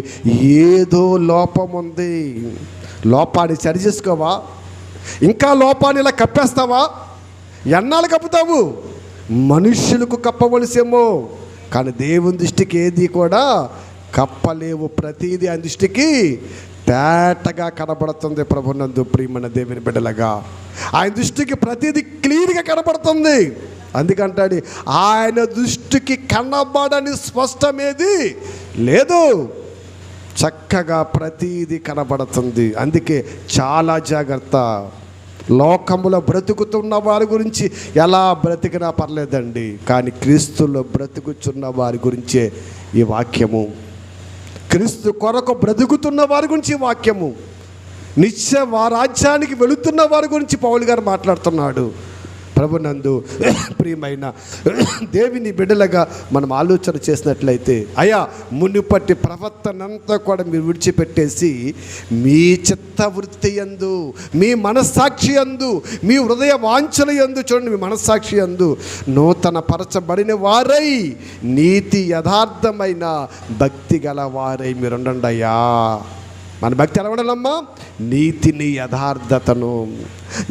ఏదో లోపం ఉంది. లోపాన్ని సరి చేసుకోవా? ఇంకా లోపాన్ని ఇలా కప్పేస్తావా? ఎన్నాళ్ళు కప్పుతావు? మనుష్యులకు కప్పవలసేమో, కానీ దేవుని దృష్టికి ఏది కూడా కప్పలేవు. ప్రతిదీ ఆయన దృష్టికి తేటగా కనబడుతుంది. ప్రభునందు ప్రియమైన దేవుని బిడ్డలుగా ఆయన దృష్టికి ప్రతిదీ క్లియర్గా కనబడుతుంది. అందుకంటాడు, ఆయన దృష్టికి కనబడని స్పష్టమేది లేదు, చక్కగా ప్రతిదీ కనబడుతుంది. అందుకే చాలా జాగ్రత్త. లోకములో బ్రతుకుతున్న వారి గురించి ఎలా బ్రతికినా పర్లేదండి, కానీ క్రీస్తులో బ్రతుకుతున్న వారి గురించే ఈ వాక్యము. క్రీస్తు కొరకు బ్రతుకుతున్న వారి గురించి ఈ వాక్యము. నిత్య రాజ్యానికి వెళుతున్న వారి గురించి పౌలు గారు మాట్లాడుతున్నాడు. ప్రభునందు ప్రియమైన దేవుని బిడ్డలుగా మనం ఆలోచన చేసినట్లయితే, అయ్యా మునుపటి ప్రవర్తనంతా కూడా మీరు విడిచిపెట్టేసి మీ చిత్తవృత్తి యందు, మీ మనస్సాక్షి యందు, మీ హృదయ వాంఛన యందు, చూడండి, మీ మనస్సాక్షి యందు నూతన పరచబడిన వారై నీతి యథార్థమైన భక్తి గల వారై మీరు ఉండండి అయ్యా. మన భక్తి ఎలా ఉండాలమ్మా? నీతిని, యథార్థతను.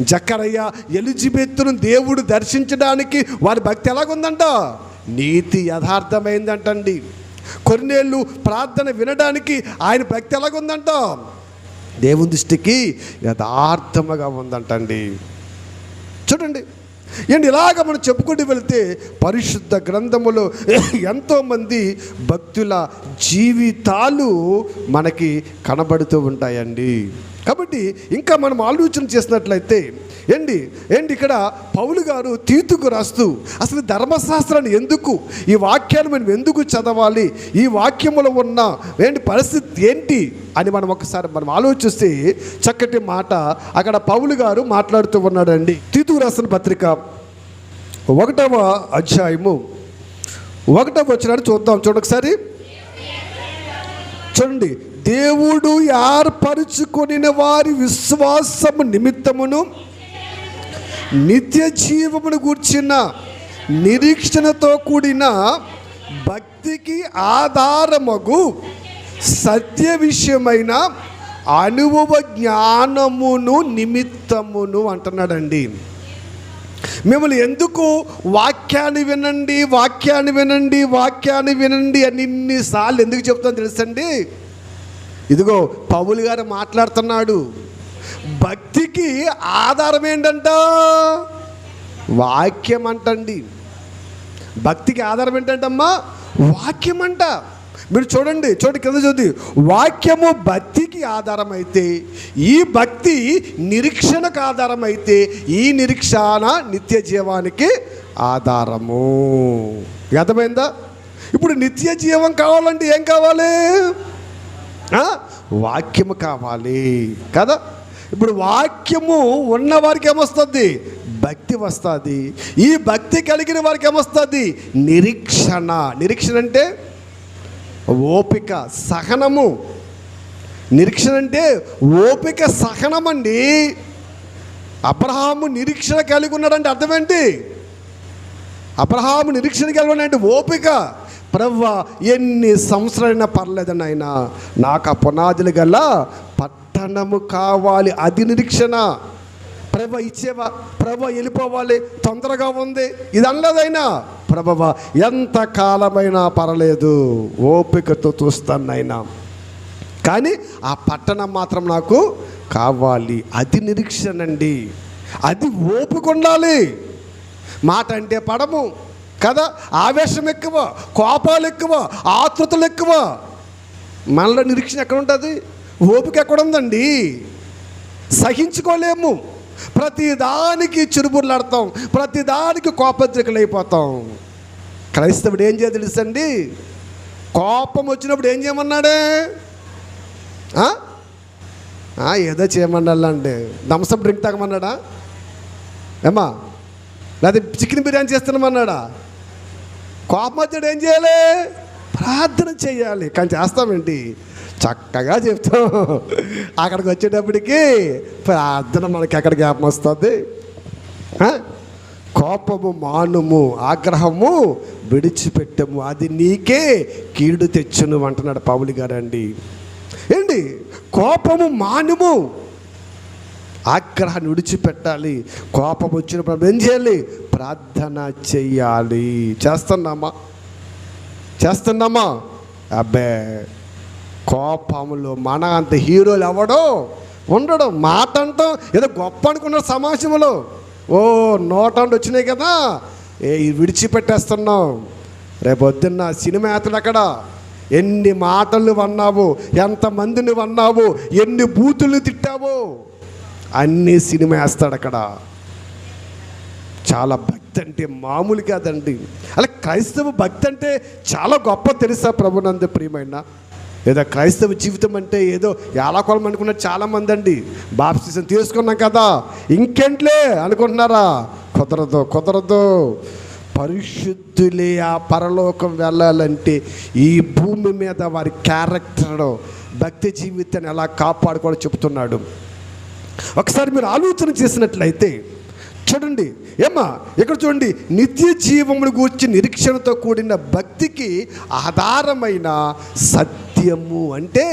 జకరయ్య ఎలిజబెత్తును దేవుడు దర్శించడానికి వారి భక్తి ఎలాగుందంట? నీతి యథార్థమైందంటండి. కొన్నేళ్ళు ప్రార్థన వినడానికి ఆయన భక్తి ఎలాగుందంట? దేవుని దృష్టికి యథార్థముగా ఉందంటండి. చూడండి, ఏంటి ఇలాగ మనం చెప్పుకుంటూ వెళితే పరిశుద్ధ గ్రంథములో ఎంతోమంది భక్తుల జీవితాలు మనకి కనబడుతూ ఉంటాయండి. కాబట్టి ఇంకా మనం ఆలోచన చేసినట్లయితే ఏంటి ఇక్కడ పౌలు గారు తీతుకు రాస్తూ అసలు ధర్మశాస్త్రాన్ని ఎందుకు, ఈ వాక్యాన్ని మనం ఎందుకు చదవాలి, ఈ వాక్యములో ఉన్న పరిస్థితి ఏంటి అని మనం ఒకసారి మనం ఆలోచిస్తే చక్కటి మాట అక్కడ పౌలు గారు మాట్లాడుతూ ఉన్నాడండి. తీతుకు రాసిన పత్రిక 1వ అధ్యాయము 1వ వచనాన్ని చూద్దాం. చూడొకసారి చూడండి. దేవుడు ఏర్పరచుకొనిన వారి విశ్వాసము నిమిత్తమును నిత్య జీవమును గూర్చిన నిరీక్షణతో కూడిన భక్తికి ఆధారమగు సత్య విషయమైన అనుభవ జ్ఞానమును నిమిత్తమును అంటున్నాడండి. మిమ్మల్ని ఎందుకు వాక్యాన్ని వినండి, వాక్యాన్ని వినండి, వాక్యాన్ని వినండి అని ఇన్నిసార్లు ఎందుకు చెప్తాను తెలుసండి? ఇదిగో పౌలు గారు మాట్లాడుతున్నాడు. భక్తికి ఆధారం ఏంటంట? వాక్యం అంటండి. భక్తికి ఆధారం ఏంటంటమ్మా? వాక్యం అంట. మీరు చూడండి కింద చదివి, వాక్యము భక్తికి ఆధారం అయితే, ఈ భక్తి నిరీక్షణకు ఆధారం అయితే, ఈ నిరీక్షణ నిత్య జీవానికి ఆధారము. అర్థమైందా? ఇప్పుడు నిత్య జీవం కావాలంటే ఏం కావాలి? వాక్యము కావాలి కదా. ఇప్పుడు వాక్యము ఉన్నవారికి ఏమొస్తుంది? భక్తి వస్తుంది. ఈ భక్తి కలిగిన వారికి ఏమొస్తుంది? నిరీక్షణ. నిరీక్షణ అంటే ఓపిక, సహనము. నిరీక్షణ అంటే ఓపిక, సహనం అండి. అబ్రహాము నిరీక్షణ కలిగి ఉన్నాడంటే అర్థం ఏంటి? అబ్రహాము నిరీక్షణ కలిగి ఉన్నాడంటే ఓపిక. ప్రభువా ఎన్ని సంవత్సరాలైనా పర్లేదని ఆయన, నాకు ఆ పునాదులు గల పట్టణము కావాలి, అది నిరీక్షణ. ప్రభు ఇచ్చేవా? ప్రభు వెళ్ళిపోవాలి, తొందరగా ఉంది, ఇది అనలేదైనా. ప్రభువా ఎంత కాలమైనా పర్లేదు, ఓపికతో చూస్తానైనా, కానీ ఆ పట్టణం మాత్రం నాకు కావాలి, అది నిరీక్షణ అండి. అది ఓపిక ఉండాలి. మాట అంటే పడము కదా, ఆవేశం ఎక్కువ, కోపాలు ఎక్కువ, ఆతృతలు ఎక్కువ. మనలో నిరీక్షణ ఎక్కడ ఉంటుంది? ఓపిక ఎక్కడ ఉందండి? సహించుకోలేము. ప్రతిదానికి చిరుబుర్లాడతాం, ప్రతిదానికి కోపద్రికలు అయిపోతాం. క్రైస్తవుడు ఏం చేయాలి తెలుసండి? కోపం వచ్చినప్పుడు ఏం చేయమన్నాడే? ఏదో చేయమన్నాళ్ళండి. Thums Up drink తాగమన్నాడా? ఏమా లేదా చికెన్ బిర్యానీ చేస్తున్నామన్నాడా? కోపం వచ్చాడు ఏం చేయాలి? ప్రార్థన చేయాలి. కానీ చేస్తామేంటి? చక్కగా చెప్తాం. అక్కడికి వచ్చేటప్పటికి ప్రార్థన మనకి ఎక్కడ జ్ఞాపకం వస్తుంది? కోపము మానుము, ఆగ్రహము విడిచిపెట్టము, అది నీకే కీడు తెచ్చును అంటున్నాడు పౌలు గారండి. ఏంటి? కోపము మానుము, ఆగ్రహాన్ని విడిచిపెట్టాలి. కోపం వచ్చినప్పుడు ఏం చేయాలి? ప్రార్థన చెయ్యాలి. చేస్తున్నామా? అబ్బే, కోపంలో మన అంత హీరోలు ఎవడో ఉండడం. మాట అంటాం ఏదో గొప్ప అనుకున్నారు సమాజంలో. నోటండి వచ్చినాయి కదా, విడిచిపెట్టేస్తున్నాం. రేపొద్దున్న సినిమా యాత్రలు అక్కడ ఎన్ని మాటలు అన్నావు, ఎంతమందిని అన్నావు, ఎన్ని బూతులు తిట్టావు, అన్నీ సినిమా వేస్తాడు అక్కడ. చాలా భక్తి అంటే మామూలు కాదండి. అలా క్రైస్తవ భక్తి అంటే చాలా గొప్ప తెలుసా ప్రభునందు ప్రియమైన? ఏదో క్రైస్తవ జీవితం అంటే ఏదో ఏలాకోలం అనుకున్నారు చాలామంది అండి. బాప్తిసం తీసుకున్నాం కదా ఇంకేంట్లే అనుకుంటున్నారా? కుదరదు. పరిశుద్ధులే ఆ పరలోకం వెళ్ళాలంటే ఈ భూమి మీద వారి క్యారెక్టర్, భక్తి జీవితాన్ని ఎలా కాపాడుకోవాలో చెబుతున్నాడు. ఒకసారి మీరు ఆలోచన చేసినట్లయితే చూడండి, ఇక్కడ చూడండి, నిత్య జీవమును గూర్చి నిరీక్షణతో కూడిన భక్తికి ఆధారమైన సత్యము అంటే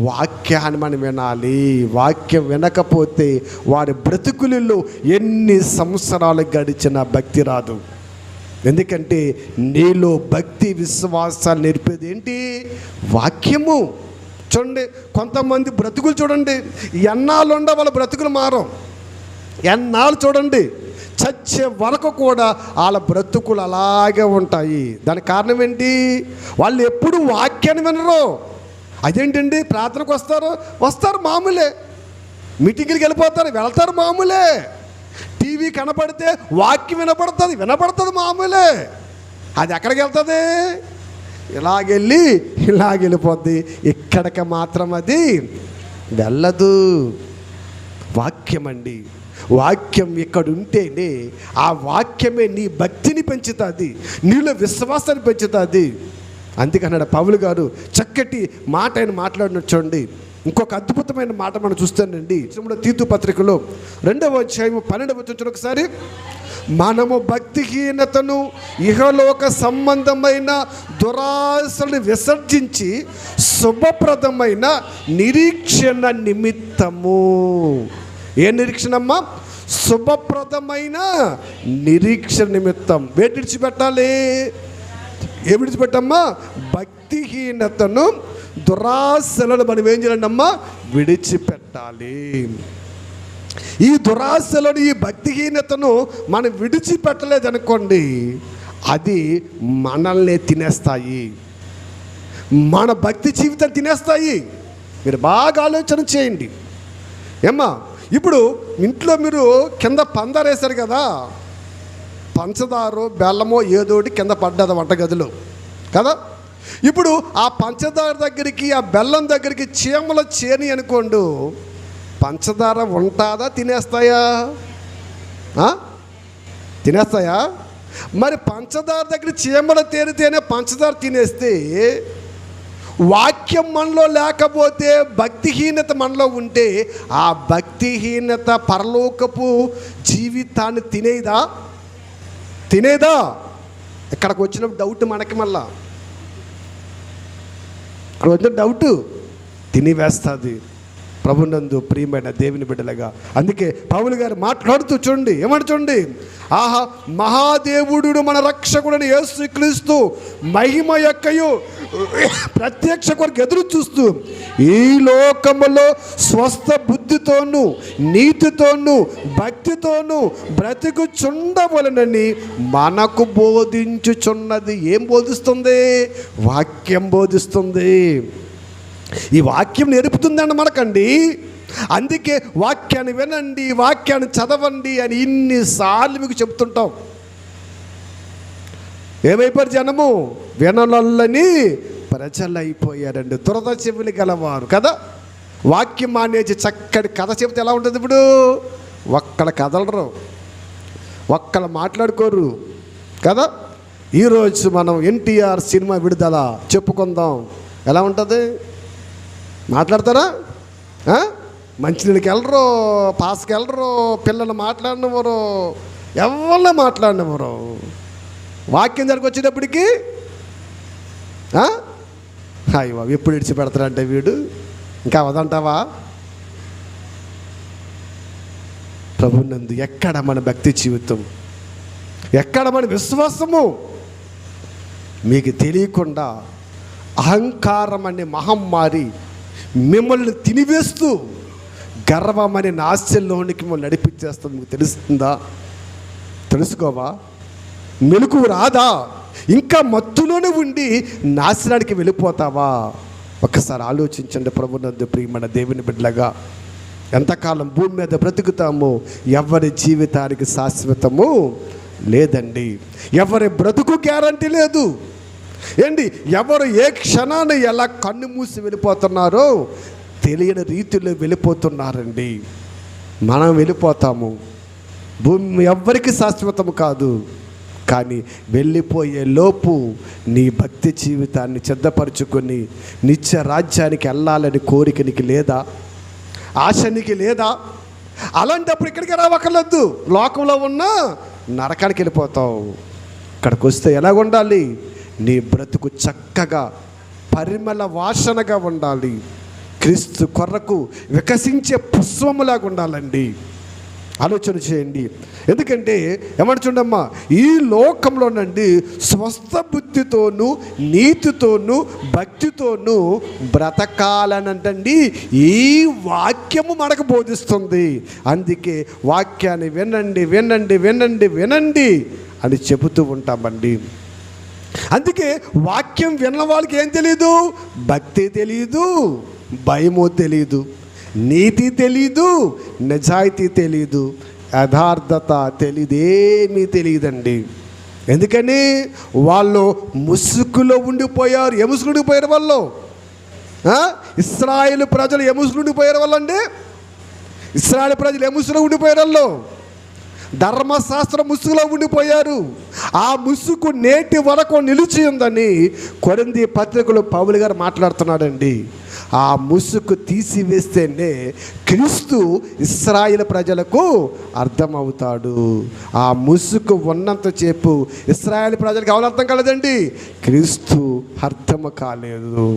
వాక్యాన్ని మనం వినాలి. వాక్యం వినకపోతే వారి బ్రతుకులలో ఎన్ని సంవత్సరాలు గడిచిన భక్తి రాదు. ఎందుకంటే నీలో భక్తి విశ్వాసాలు నేర్పేది ఏంటి? వాక్యము. చూడండి, కొంతమంది బ్రతుకులు చూడండి, ఎన్నాళ్ళు ఉండ వాళ్ళ బ్రతుకులు మారం. ఎన్నాళ్ళు చూడండి, చచ్చే వరకు కూడా వాళ్ళ బ్రతుకులు అలాగే ఉంటాయి. దానికి కారణం ఏంటి? వాళ్ళు ఎప్పుడు వాక్యాన్ని వినరు. అదేంటండి, ప్రార్థనకు వస్తారు మామూలే, మీటింగ్కి వెళ్తారు మామూలే, టీవీ కనపడితే వాక్యం వినపడుతుంది మామూలే. అది ఎక్కడికి వెళ్తుంది? ఇలాగెళ్ళిపోద్ది. ఇక్కడికి మాత్రం అది వెళ్ళదు. వాక్యం అండి, వాక్యం ఇక్కడ ఉంటేనే ఆ వాక్యమే నీ భక్తిని పెంచుతుంది, నీలో విశ్వాసాన్ని పెంచుతుంది. అందుకన్నాడు పౌలు గారు చక్కటి మాట ఆయన మాట్లాడినట్టు. చూడండి, ఇంకొక అద్భుతమైన మాట మనం చూస్తానండి. తీతు పత్రికలో 2వ అధ్యాయం 12వ వచనం ఒకసారి, మనము భక్తిహీనతను ఇహలోక సంబంధమైన దురాశలను విసర్జించి శుభప్రదమైన నిరీక్షణ నిమిత్తము. ఏ నిరీక్షణమ్మా? శుభప్రదమైన నిరీక్షణ నిమిత్తం. వేటి విడిచిపెట్టాలి? ఏ విడిచిపెట్టమ్మా? భక్తిహీనతను దురాశలను మనం ఏం చేయాలమ్మా? విడిచిపెట్టాలి. ఈ దురాశలను, ఈ భక్తిహీనతను మనం విడిచిపెట్టలేదనుకోండి, అది మనల్ని తినేస్తాయి, మన భక్తి జీవితం తినేస్తాయి. మీరు బాగా ఆలోచన చేయండి. ఇప్పుడు ఇంట్లో మీరు కింద పందారేశారు కదా, పంచదారో బెల్లమో ఏదోటి కింద పడ్డది వంటగదిలో కదా. ఇప్పుడు ఆ పంచదార దగ్గరికి, ఆ బెల్లం దగ్గరికి చీమల చేని అనుకోండు, పంచదార ఉంటుందా? తినేస్తాయా? మరి పంచదార దగ్గర చీమల తేరితేనే పంచదార తినేస్తే, వాక్యం మనలో లేకపోతే, భక్తిహీనత మనలో ఉంటే, ఆ భక్తిహీనత పరలోకపు జీవితాన్ని తినేదా? ఇక్కడికి వచ్చినప్పుడు డౌట్ మనకి, మళ్ళా ఇక్కడ వచ్చిన డౌట్ తినివేస్తుంది. ప్రభునందు ప్రియమైన దేవుని బిడ్డలుగా, అందుకే పౌలు గారు మాట్లాడుతూ చూడండి, చూడండి, ఆహా, మహాదేవుడు మన రక్షకుడని యేసుక్రీస్తు మహిమ యొక్కయు ప్రత్యక్ష కొరకు ఎదురు చూస్తూ ఈ లోకములో స్వస్థ బుద్ధితోనూ నీతితోనూ భక్తితోనూ బ్రతుకుచుండవలనని మనకు బోధించుచున్నది. ఏం బోధిస్తుంది? వాక్యం బోధిస్తుంది. ఈ వాక్యం నేర్పుతుందండి మనకండి. అందుకే వాక్యాన్ని వినండి, వాక్యాన్ని చదవండి అని ఇన్నిసార్లు మీకు చెప్తుంటాం. ఏమైపోయారు జనము? వినలొల్లని ప్రజలైపోయారండి, దురద చెవులు గలవారు కదా. వాక్యం అనేసి చక్కటి కథ చెబితే ఎలా ఉంటుంది? ఇప్పుడు ఒక్కళ్ళ కదలరు, ఒక్కళ్ళు మాట్లాడుకోరు కదా. ఈరోజు మనం ఎన్టీఆర్ సినిమా విడుదల చెప్పుకుందాం, ఎలా ఉంటుంది? మాట్లాడతారా? మంచినీళ్ళకి వెళ్ళరు, పాస్కి వెళ్ళరు, పిల్లలు మాట్లాడినవారు, ఎవరిలో మాట్లాడినవారు. వాక్యం దగ్గరికి వచ్చేటప్పటికి అయ్యో ఎప్పుడు విడిచిపెడతారంటే వీడు ఇంకా అవదంటావా? ప్రభునందు ఎక్కడ మన భక్తి జీవితం, ఎక్కడ మన విశ్వాసము? మీకు తెలియకుండా అహంకారం అనే మహమ్మారి మిమ్మల్ని తినివేస్తూ గర్వం అనే నాశల్లోనికి మిమ్మల్ని నడిపించేస్తుంది. మీకు తెలుస్తుందా? తెలుసుకోవా? మెలకు రాదా? ఇంకా మత్తులోనే ఉండి నాశనానికి వెళ్ళిపోతావా? ఒక్కసారి ఆలోచించండి. ప్రభునందు ప్రియమైన దేవుని బిడ్డలుగా, ఎంతకాలం భూమి మీద బ్రతుకుతామో ఎవరి జీవితానికి శాశ్వతము లేదండి. ఎవరి బ్రతుకు గ్యారంటీ లేదు. ఏంటి, ఎవరు ఏ క్షణాన్ని ఎలా కన్ను మూసి వెళ్ళిపోతున్నారో తెలియని రీతిలో వెళ్ళిపోతున్నారండి. మనం వెళ్ళిపోతాము, భూమి ఎవ్వరికి శాశ్వతం కాదు. కానీ వెళ్ళిపోయే లోపు నీ భక్తి జీవితాన్ని సిద్ధపరచుకొని నిత్య రాజ్యానికి వెళ్ళాలని కోరిక నీకు లేదా? ఆశ నీకు లేదా? అలాంటప్పుడు ఇక్కడికి రావక్కర్లేదు. లోకంలో ఉన్న నరకానికి వెళ్ళిపోతావు. ఇక్కడికి వస్తే ఎలాగ ఉండాలి? నీ బ్రతుకు చక్కగా పరిమళ వాసనగా ఉండాలి. క్రీస్తు కొరకు వికసించే పుష్పములాగా ఉండాలండి. ఆలోచన చేయండి. ఎందుకంటే ఏమంట చూడమ్మా, ఈ లోకంలోనండి స్వస్థ బుద్ధితోనూ నీతితోనూ భక్తితోనూ బ్రతకాలనంటండి ఈ వాక్యము మనకు బోధిస్తుంది. అందుకే వాక్యాన్ని వినండి వినండి వినండి వినండి అని చెబుతూ ఉంటామండి. అందుకే వాక్యం విన్న వాళ్ళకి ఏం తెలియదు? భక్తి తెలియదు, భయము తెలీదు, నీతి తెలీదు, నిజాయితీ తెలీదు, యథార్థత తెలీదు, ఏమీ తెలియదండి. ఎందుకని? వాళ్ళు ముసుగులో ఉండిపోయారు. ఏ ముసుగు ఉండిపోయారు వాళ్ళు? ఇశ్రాయేలు ప్రజలు ఏ ముసుగు ఉండిపోయారు వాళ్ళండి? ఇశ్రాయేలు ప్రజలు ఏ ముసుగులో ఉండిపోయారు వాళ్ళు? ధర్మశాస్త్ర ముసుగులో ఉండిపోయారు. ఆ ముసుగు నేటి వరకు నిలిచి ఉందని కొరింథీ పత్రికలో పౌలు గారు మాట్లాడుతున్నాడండి. ఆ ముసుగు తీసివేస్తేనే క్రీస్తు ఇశ్రాయేలు ప్రజలకు అర్థమవుతాడు. ఆ ముసుగు ఉన్నంతసేపు ఇశ్రాయేలు ప్రజలకు ఎవరు అర్థం కాలేదండి? క్రీస్తు అర్థం కాలేదు.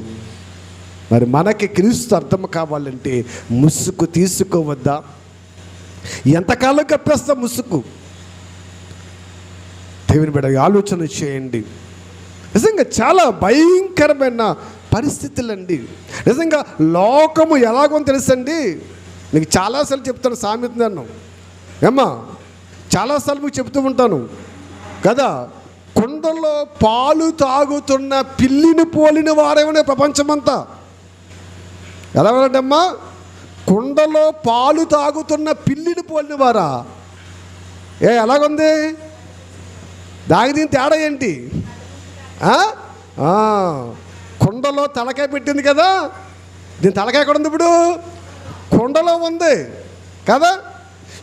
మరి మనకి క్రీస్తు అర్థం కావాలంటే ముసుగు తీసుకోవద్దా? ఎంతకాలం కప్పేస్తాం ముసుగు? దేవుని బిడ్డ ఆలోచన చేయండి. నిజంగా చాలా భయంకరమైన పరిస్థితులండి. నిజంగా లోకము ఎలాగో తెలుసండి. మీకు చాలాసార్లు చెప్తాను సామెతను ఏమ్మా, చాలాసార్లు మీకు చెప్తూ ఉంటాను కదా. కుండలో పాలు తాగుతున్న పిల్లిని పోలిన వారేమనే ప్రపంచమంతా. ఎలా ఉన్నాడమ్మా? కుండలో పాలు తాగుతున్న పిల్లిని పోలిన వారా? ఎలాగుంది? దానికి దీని తేడా ఏంటి? కుండలో తలకాయ పెట్టింది కదా, దీని తలకాయ ఎక్కడ ఉంది? ఇప్పుడు కుండలో ఉంది కదా.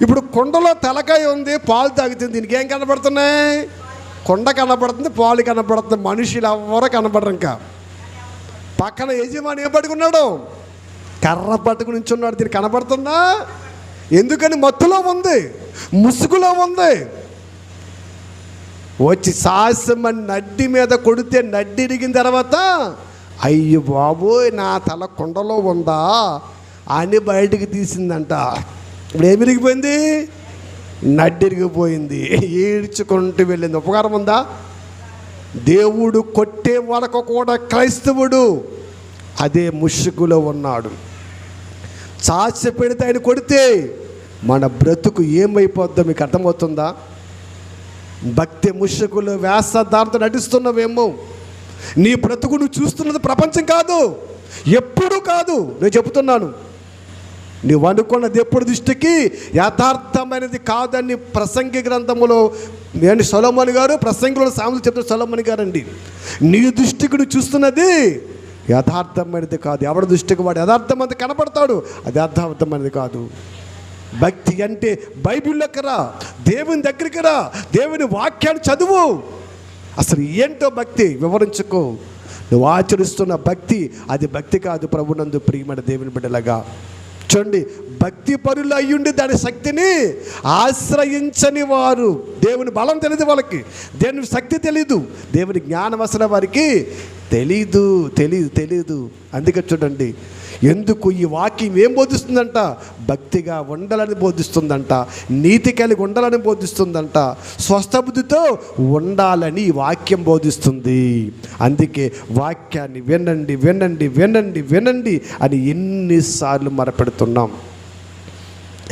ఇప్పుడు కుండలో తలకాయ ఉంది, పాలు తాగుతుంది. దీనికి ఏం కనబడుతున్నాయి? కుండ కనబడుతుంది, పాలు కనబడుతుంది. మనుషులు ఎవరో కనబడరు. ఇంకా పక్కన యజమాని ఏం పట్టుకున్నాడు? కర్ర పట్టుకుని నించున్నాడు. దీనికి కనబడుతుందా? ఎందుకని? మత్తులో ఉంది, ముసుగులో ఉంది. వచ్చి సాసమని నడ్డి మీద కొడితే నడ్డి ఇరిగిన తర్వాత అయ్యో బాబోయ్ నా తల కుండలో ఉందా అని బయటికి తీసిందంట. ఇప్పుడు ఏమి ఇరిగిపోయింది? నడ్డి ఇరిగిపోయింది. ఈడ్చుకుంటూ వెళ్ళింది. ఉపకారం ఉందా? దేవుడు కొట్టే వరకు కూడా క్రైస్తవుడు అదే ముసుగులో ఉన్నాడు. చాచ పెడితే ఆయన కొడితే మన బ్రతుకు ఏమైపోద్దో మీకు అర్థమవుతుందా? భక్తి ముసుగులో వేషధారణతో నటిస్తున్నావేమో. నీ బ్రతుకు నువ్వు చూస్తున్నది ప్రపంచం కాదు, ఎప్పుడు కాదు. నేను చెబుతున్నాను, నువ్వు అనుకున్నది ఎప్పుడు దృష్టికి యథార్థమైనది కాదని ప్రసంగి గ్రంథములో నేను సొలొమోను గారు ప్రసంగిలో సామెతలు చెప్తున్న సొలొమోను గారండి. నీ దృష్టికి నువ్వు చూస్తున్నది యథార్థమైనది కాదు. ఎవరి దృష్టికి వాడు యథార్థమైనది కనపడతాడు, అది యథార్థమైనది కాదు. భక్తి అంటే బైబిల్లోకి రా, దేవుని దగ్గరికి రా, దేవుని వాక్యాన్ని చదువు. అసలు ఏంటో భక్తి వివరించుకో. నువ్వు ఆచరిస్తున్న భక్తి అది భక్తి కాదు. ప్రభునందు ప్రియమైన దేవుని బిడ్డలాగా చూడండి, భక్తి పరులు అయ్యుండి దాని శక్తిని ఆశ్రయించని వారు, దేవుని బలం తెలియదు వాళ్ళకి, దేవుని శక్తి తెలీదు, దేవుని జ్ఞానం అసలు వారికి తెలీదు. అందుకే చూడండి, ఎందుకు ఈ వాక్యం ఏం బోధిస్తుందంట? భక్తిగా ఉండాలని బోధిస్తుందంట, నీతి కలిగి ఉండాలని బోధిస్తుందంట, స్వస్థబుద్ధితో ఉండాలని ఈ వాక్యం బోధిస్తుంది. అందుకే వాక్యాన్ని వినండి వినండి వినండి వినండి అని ఎన్నిసార్లు మరపెడుతున్నాం.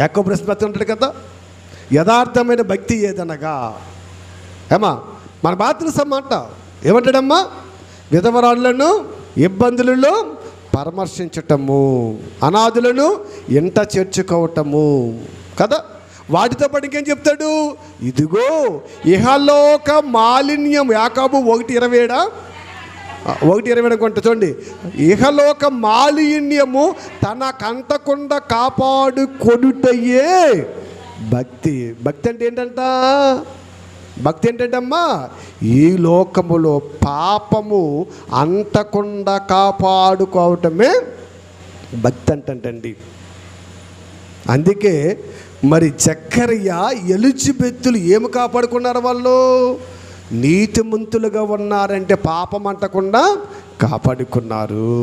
యాకోబు ప్రశ్న ఉంటాడు కదా, యథార్థమైన భక్తి ఏదనగా ఏమా మన బాధ్యత ఏమంటాడమ్మా? విధవరాళ్ళను ఇబ్బందులలో పరామర్శించటము, అనాథులను ఇంట చేర్చుకోవటము కదా. వాటితో పాటు ఇంకేం చెప్తాడు? ఇదిగో ఇహలోక మాలిన్యం. యాకోబు 1:27 కొంట చూడండి, ఇహలోక మాలిన్యము తన కంటకుండా కాపాడు కొడుటయ్యే భక్తి. భక్తి అంటే ఏంటంట? భక్తి ఏంటంటమ్మా? ఈ లోకములో పాపము అంటకుండా కాపాడుకోవటమే భక్తి అంటండి. అందుకే మరి జక్కయ్య ఎలిజబెత్తులు ఏమి కాపాడుకున్నారు? వాళ్ళు నీతిమంతులుగా ఉన్నారంటే పాపం అంటకుండా కాపాడుకున్నారు.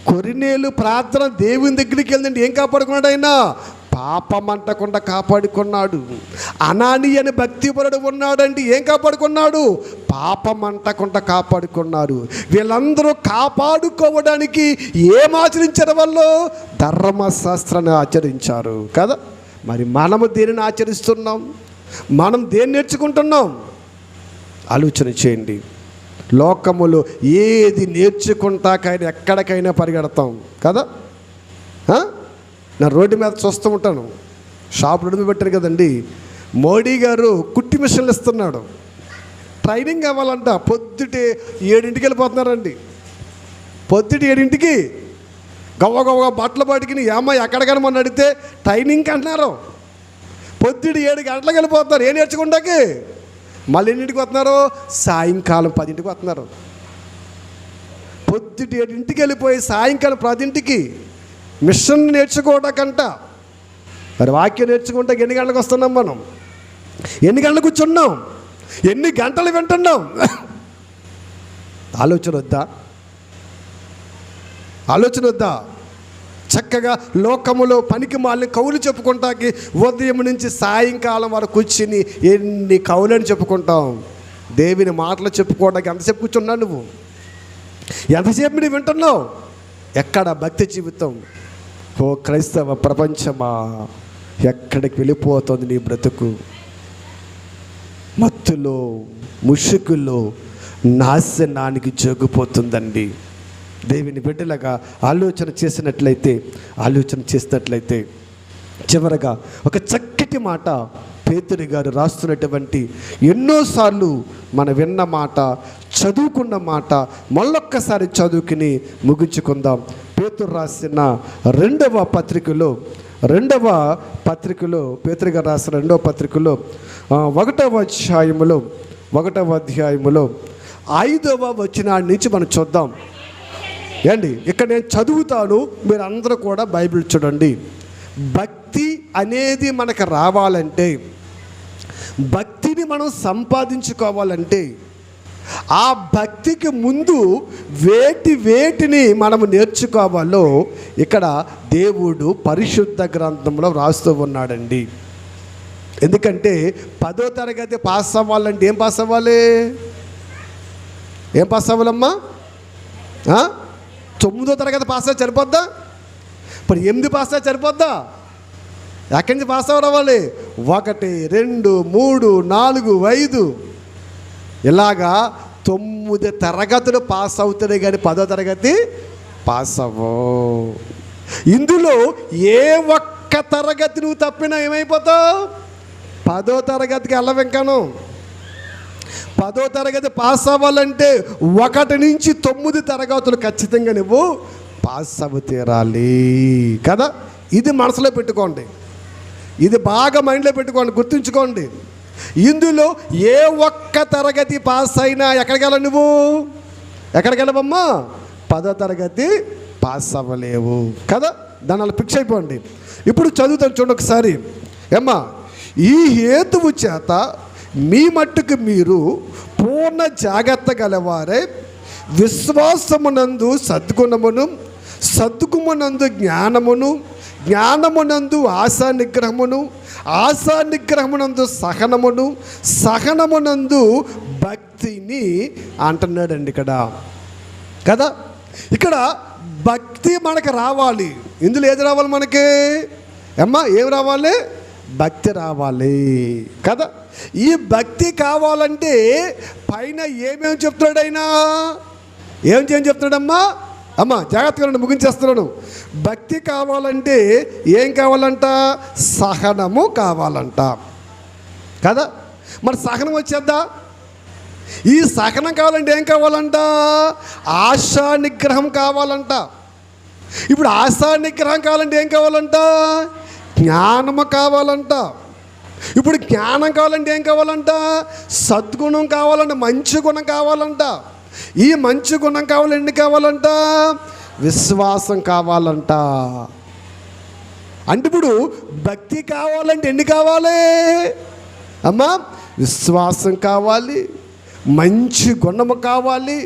కొరినేలు ప్రార్థన దేవుని దగ్గరికి వెళ్ళండి, ఏం కాపాడుకున్నాడు ఆయన? పాపం అంటకుండా కాపాడుకున్నాడు. అనాని అని భక్తిపరుడు ఉన్నాడండి, ఏం కాపాడుకున్నాడు? పాపం అంటకుండా కాపాడుకున్నారు. వీళ్ళందరూ కాపాడుకోవడానికి ఏం ఆచరించారు? వాళ్ళు ధర్మశాస్త్రాన్ని ఆచరించారు కదా. మరి మనము దేనిని ఆచరిస్తున్నాం? మనం దేన్ని నేర్చుకుంటున్నాం? ఆలోచన చేయండి. లోకములో ఏది నేర్చుకుంటాకైనా ఎక్కడికైనా పరిగెడతాం కదా. నా రోడ్డు మీద చూస్తూ ఉంటాను, షాప్ నడిపి పెట్టారు కదండి, మోడీ గారు కుట్టి మిషన్లు ఇస్తున్నాడు. ట్రైనింగ్ కావాలంట. పొద్దుటే 7ంటికి వెళ్ళిపోతున్నారండి. పొద్దుటి 7ంటికి గవ్వ గవ్వ బట్టలు పట్టుకుని ఏమో ఎక్కడికైనా మొన్న అడిగితే ట్రైనింగ్కి అంటున్నారు. పొద్దుటి 7 గంటలకు వెళ్ళిపోతున్నారు. ఏం నేర్చుకుంటాకి? మళ్ళీ ఎన్నింటికి వస్తున్నారు? సాయంకాలం 10ంటికి వస్తున్నారు. పొద్దుటి 7ంటికి వెళ్ళిపోయి సాయంకాలం 10ంటికి మిషన్ నేర్చుకోవడాకంట. మరి వాక్యం నేర్చుకుంటే ఎన్ని గంటలకు వస్తున్నాం? మనం ఎన్ని గంటలకు కూర్చున్నాం? ఎన్ని గంటలు వింటున్నాం? ఆలోచన వద్దా? ఆలోచన వద్దా? చక్కగా లోకములో పనికి మాలిన కవులు చెప్పుకుంటాకి ఉదయం నుంచి సాయంకాలం వరకు కూర్చుని ఎన్ని కవులని చెప్పుకుంటాం. దేవుని మాటలు చెప్పుకోవడానికి ఎంతసేపు కూర్చున్నావు నువ్వు? ఎంతసేపు నువ్వు వింటున్నావు? ఎక్కడ భక్తి జీవితం? ఓ క్రైస్తవ ప్రపంచమా, ఎక్కడికి వెళ్ళిపోతుంది నీ బ్రతుకు? మత్తులో ముసుగులో నాశనానికి జోగిపోతుందండి. దేవుని బిడ్డలుగా ఆలోచన చేసినట్లయితే చివరగా ఒక చక్కటి మాట పేతురు గారు రాస్తున్నటువంటి, ఎన్నోసార్లు మనం విన్న మాట, చదువుకున్న మాట మళ్ళొక్కసారి చదువుకుని ముగించుకుందాం. పేతురు రాసిన రెండవ పత్రికలో పేతురు గారు రాసిన రెండవ పత్రికలో 1వ అధ్యాయములో 5వ వచనం నుంచి మనం చూద్దాం. ఏండి ఇక్కడ నేను చదువుతాను, మీరు అందరూ కూడా బైబిల్ చూడండి. భక్తి అనేది మనకు రావాలంటే, భక్తిని మనం సంపాదించుకోవాలంటే, ఆ భక్తికి ముందు వేటిని మనము నేర్చుకోవాలో ఇక్కడ దేవుడు పరిశుద్ధ గ్రంథంలో రాస్తూ ఉన్నాడండి. ఎందుకంటే 10వ తరగతి పాస్ అవ్వాలంటే ఏం పాస్ అవ్వాలి? ఏం పాస్ అవ్వాలమ్మా? 9వ తరగతి పాస్ అయితే సరిపోద్దా? ఇప్పుడు 8 పాస్ అయితే సరిపోద్దా? ఎక్కడి నుంచి పాస్ అవ్వాలి? 1, 2, 3, 4, 5 ఇలాగా 9 తరగతులు పాస్ అవుతాయి కానీ 10వ తరగతి పాస్ అవ్వవు. ఇందులో ఏ ఒక్క తరగతి నువ్వు తప్పినా ఏమైపోతావు? 10వ తరగతికి వెళ్ళవింకాను. 10వ తరగతి పాస్ అవ్వాలంటే 1 నుంచి 9 తరగతులు ఖచ్చితంగా నువ్వు పాస్ అవ్వ తీరాలి కదా. ఇది మనసులో పెట్టుకోండి, ఇది బాగా మైండ్లో పెట్టుకోండి, గుర్తుంచుకోండి. ఇందులో ఏ ఒక్క తరగతి పాస్ అయినా ఎక్కడికి వెళ్ళవు నువ్వు? ఎక్కడికి వెళ్ళవమ్మా? 10వ తరగతి పాస్ అవ్వలేవు కదా. దాని అలా ఫిక్స్ అయిపోండి. ఇప్పుడు చదువుతాను చూడండి ఒకసారి. ఏమ్మా, ఈ హేతువు చేత మీ మట్టుకు మీరు పూర్ణ జాగ్రత్త గలవారే విశ్వాసమునందు సద్గుణమును, సద్గుణమునందు జ్ఞానమును, జ్ఞానమునందు ఆశా నిగ్రహమును, ఆశా నిగ్రహమునందు సహనమును, సహనమునందు భక్తిని అంటున్నాడండి ఇక్కడ కదా. ఇక్కడ భక్తి మనకు రావాలి. ఇందులో ఏది రావాలి మనకి? అమ్మా ఏం రావాలి? భక్తి రావాలి కదా. ఈ భక్తి కావాలంటే పైన ఏమేమి చెప్తున్నాడు ఆయన? ఏం చెప్తున్నాడమ్మా? అమ్మా జాగ్రత్తగా ముగించేస్తున్నాను. భక్తి కావాలంటే ఏం కావాలంట? సహనము కావాలంట కదా. మరి సహనం వచ్చేద్దా? ఈ సహనం కావాలంటే ఏం కావాలంట? ఆశా నిగ్రహం కావాలంట. ఇప్పుడు ఆశా నిగ్రహం కావాలంటే ఏం కావాలంట? జ్ఞానము కావాలంట. ఇప్పుడు జ్ఞానం కావాలంటే ఏం కావాలంట? సద్గుణం కావాలంట, మంచి గుణం కావాలంట. ఈ మంచి గుణం కావాలంటే ఎన్ని కావాలంట? విశ్వాసం కావాలంట. అంటే ఇప్పుడు భక్తి కావాలంటే ఎన్ని కావాలి అమ్మా? విశ్వాసం కావాలి, మంచి గుణము కావాలి,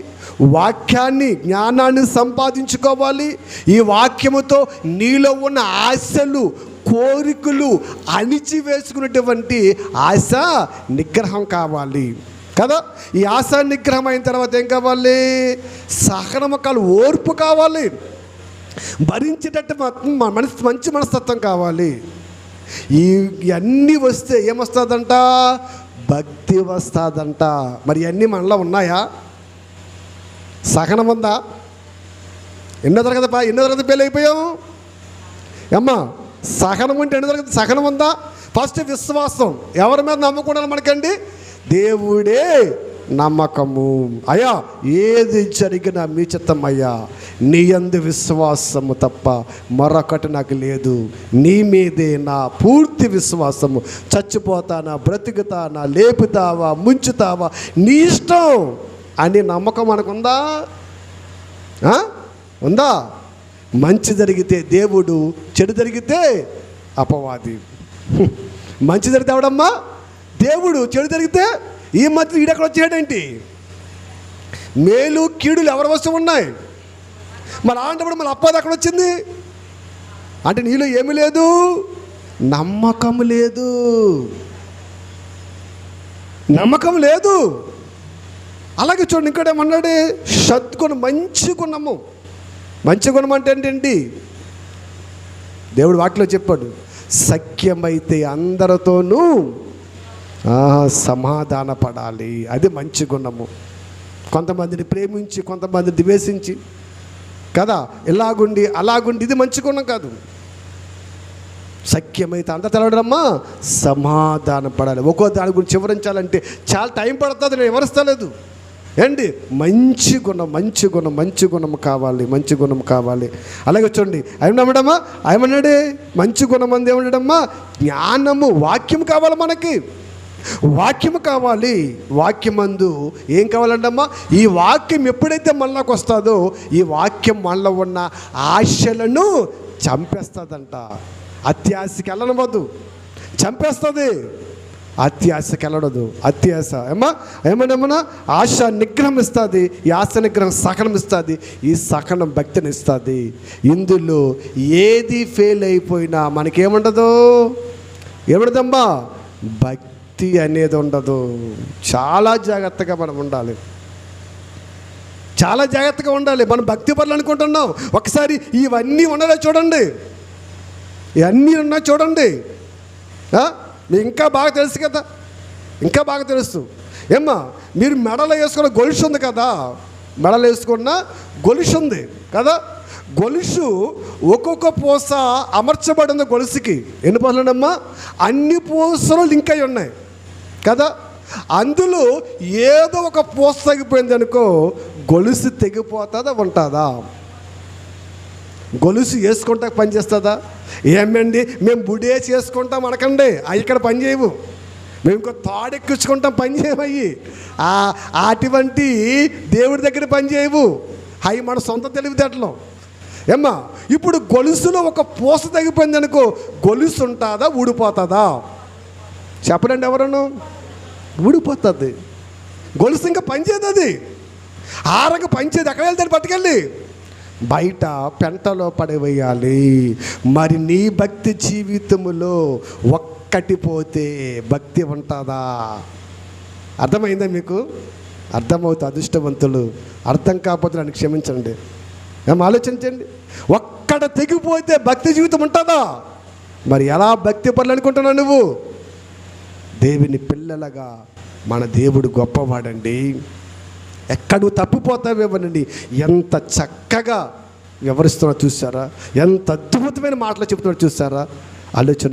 వాక్యాన్ని జ్ఞానాన్ని సంపాదించుకోవాలి. ఈ వాక్యముతో నీలో ఉన్న ఆశలు కోరికలు అణిచివేసుకున్నటువంటి ఆశ నిగ్రహం కావాలి కదా. ఈ ఆశ నిగ్రహం అయిన తర్వాత ఏం కావాలి? సహనము కావాలి, ఓర్పు కావాలి, భరించేటట్టు మంచి మనస్తత్వం కావాలి. ఇవన్నీ వస్తే ఏమొస్తుందంట? భక్తి వస్తుందంట. మరి ఇవన్నీ మనలో ఉన్నాయా? సహనం ఉందా? ఎన్నో తరగతి ఫెయిల్ అయిపోయాం అమ్మా. సహనం అంటే ఎన్నో తరగతి సహనం ఉందా? ఫస్ట్ విశ్వాసం. ఎవరి మీద నమ్మకూడదు మనకండి? దేవుడే నమ్మకము. అయ్యా ఏది జరిగినా మీ చిత్తం అయ్యా, నీ యందు విశ్వాసము తప్ప మరొకటి నాకు లేదు, నీ మీదే నా పూర్తి విశ్వాసము. చచ్చిపోతానా, బ్రతుకుతానా, లేపుతావా, ముంచుతావా, నీ ఇష్టం అని నమ్మకం మనకుందా? ఉందా? మంచి జరిగితే దేవుడు, చెడు జరిగితే అపవాది. మంచి జరిగితే ఎవడమ్మా? దేవుడు. చెడు జరిగితే ఈ మధ్య ఈడెక్కడ వచ్చాడేంటి? మేలు కీడులు ఎవరి వస్తూ ఉన్నాయి? మరి అలాంటప్పుడు మళ్ళీ అప్పది అక్కడ వచ్చింది అంటే నీలో ఏమీ లేదు, నమ్మకం లేదు, నమ్మకం లేదు. అలాగే చూడండి, ఇక్కడ ఏమన్నాడు? సద్గుణం, మంచి గుణము. మంచి గుణం అంటే ఏంటండి? దేవుడు వాటిలో చెప్పాడు, సఖ్యమైతే అందరితోనూ సమాధాన పడాలి. అది మంచి గుణము. కొంతమందిని ప్రేమించి కొంతమందిని ద్వేషించి కదా, ఇలాగుండి అలాగుండి, ఇది మంచి గుణం కాదు. సఖ్యమైతే అంత తెలవడమ్మా, సమాధాన పడాలి. ఒక్కో దాని గురించి వివరించాలంటే చాలా టైం పడుతుంది, నేను వివరిస్తలేదు ఏంటి. మంచి గుణం, మంచి గుణం, మంచి గుణం కావాలి, మంచి గుణం కావాలి. అలాగే చూడండి, ఏమన్నాడమ్మా? ఏమన్నాడే? మంచి గుణం అంది ఏమన్నాడమ్మా? జ్ఞానము, వాక్యం కావాలి మనకి, వాక్యము కావాలి. వాక్యమందు ఏం కావాలంటమ్మా? ఈ వాక్యం ఎప్పుడైతే మనలోకి వస్తుందో ఈ వాక్యం మనలో ఉన్న ఆశలను చంపేస్తుందంట. అత్యాశకి వెళ్ళనవద్దు, చంపేస్తుంది. అత్యాశకి వెళ్ళడదు. అత్యాశ ఏమన్నా ఆశ నిగ్రహం ఇస్తుంది, ఈ ఆశ నిగ్రహం సహనం ఇస్తుంది, ఈ సహనం భక్తిని ఇస్తుంది. ఇందులో ఏది ఫెయిల్ అయిపోయినా మనకేముండదు? ఏముండదమ్మా? భక్తి అనేది ఉండదు. చాలా జాగ్రత్తగా మనం ఉండాలి, చాలా జాగ్రత్తగా ఉండాలి. మనం భక్తి పనులు అనుకుంటున్నాం, ఒకసారి ఇవన్నీ ఉండాలి చూడండి, ఇవన్నీ ఉన్నా చూడండి. మీకు ఇంకా బాగా తెలుసు కదా, ఇంకా బాగా తెలుసు. ఏమ్మా, మీరు మెడలో వేసుకున్న గొలుసు ఉంది కదా, మెడలో వేసుకున్న గొలుసు ఉంది కదా, గొలుసు ఒక్కొక్క పూస అమర్చబడింది. గొలుసుకి ఎన్ని పూసలు ఉన్నాయమ్మా? అన్ని పూసలు లింక్ అయి ఉన్నాయి కదా. అందులో ఏదో ఒక పూస తగ్గిపోయింది అనుకో, గొలుసు తెగిపోతుందా ఉంటుందా? గొలుసు వేసుకుంటా పని చేస్తుందా? ఏమండి మేము బుడేసి వేసుకుంటాం అనకండి, అవి ఇక్కడ పని చేయవు. మేము ఇంకో తాడెక్కించుకుంటాం, పని చేయమయ్యి. అటువంటి దేవుడి దగ్గర పని చేయవు, అవి మన సొంత తెలివితేటలు. ఏమ్మా, ఇప్పుడు గొలుసులో ఒక పూస తగ్గిపోయింది అనుకో, గొలుసు ఉంటుందా ఊడిపోతుందా? చెప్పరండి ఎవరను? ఊడిపోతుంది. గొలుసు ఇంకా పనిచేయదు, అది ఆరంగా పనిచేయదు. ఎక్కడ వెళ్తాడు? పట్టుకెళ్ళి బయట పెంటలో పడవేయాలి. మరి నీ భక్తి జీవితములో ఒక్కటి పోతే భక్తి ఉంటుందా? అర్థమైందా మీకు? అర్థమవుతుంది. అదృష్టవంతులు. అర్థం కాకపోతే నన్ను క్షమించండి. ఏం ఆలోచించండి. ఒక్కడ తెగిపోతే భక్తి జీవితం ఉంటుందా? మరి ఎలా భక్తి పనులు అనుకుంటున్నావు నువ్వు? దేవుని పిల్లలుగా మన దేవుడు గొప్పవాడండి. ఎక్కడ నువ్వు తప్పిపోతావేమోనండి, ఎంత చక్కగా వివరిస్తున్నావు చూసారా, ఎంత అద్భుతమైన మాటలు చెప్తున్నాడు చూసారా. ఆలోచన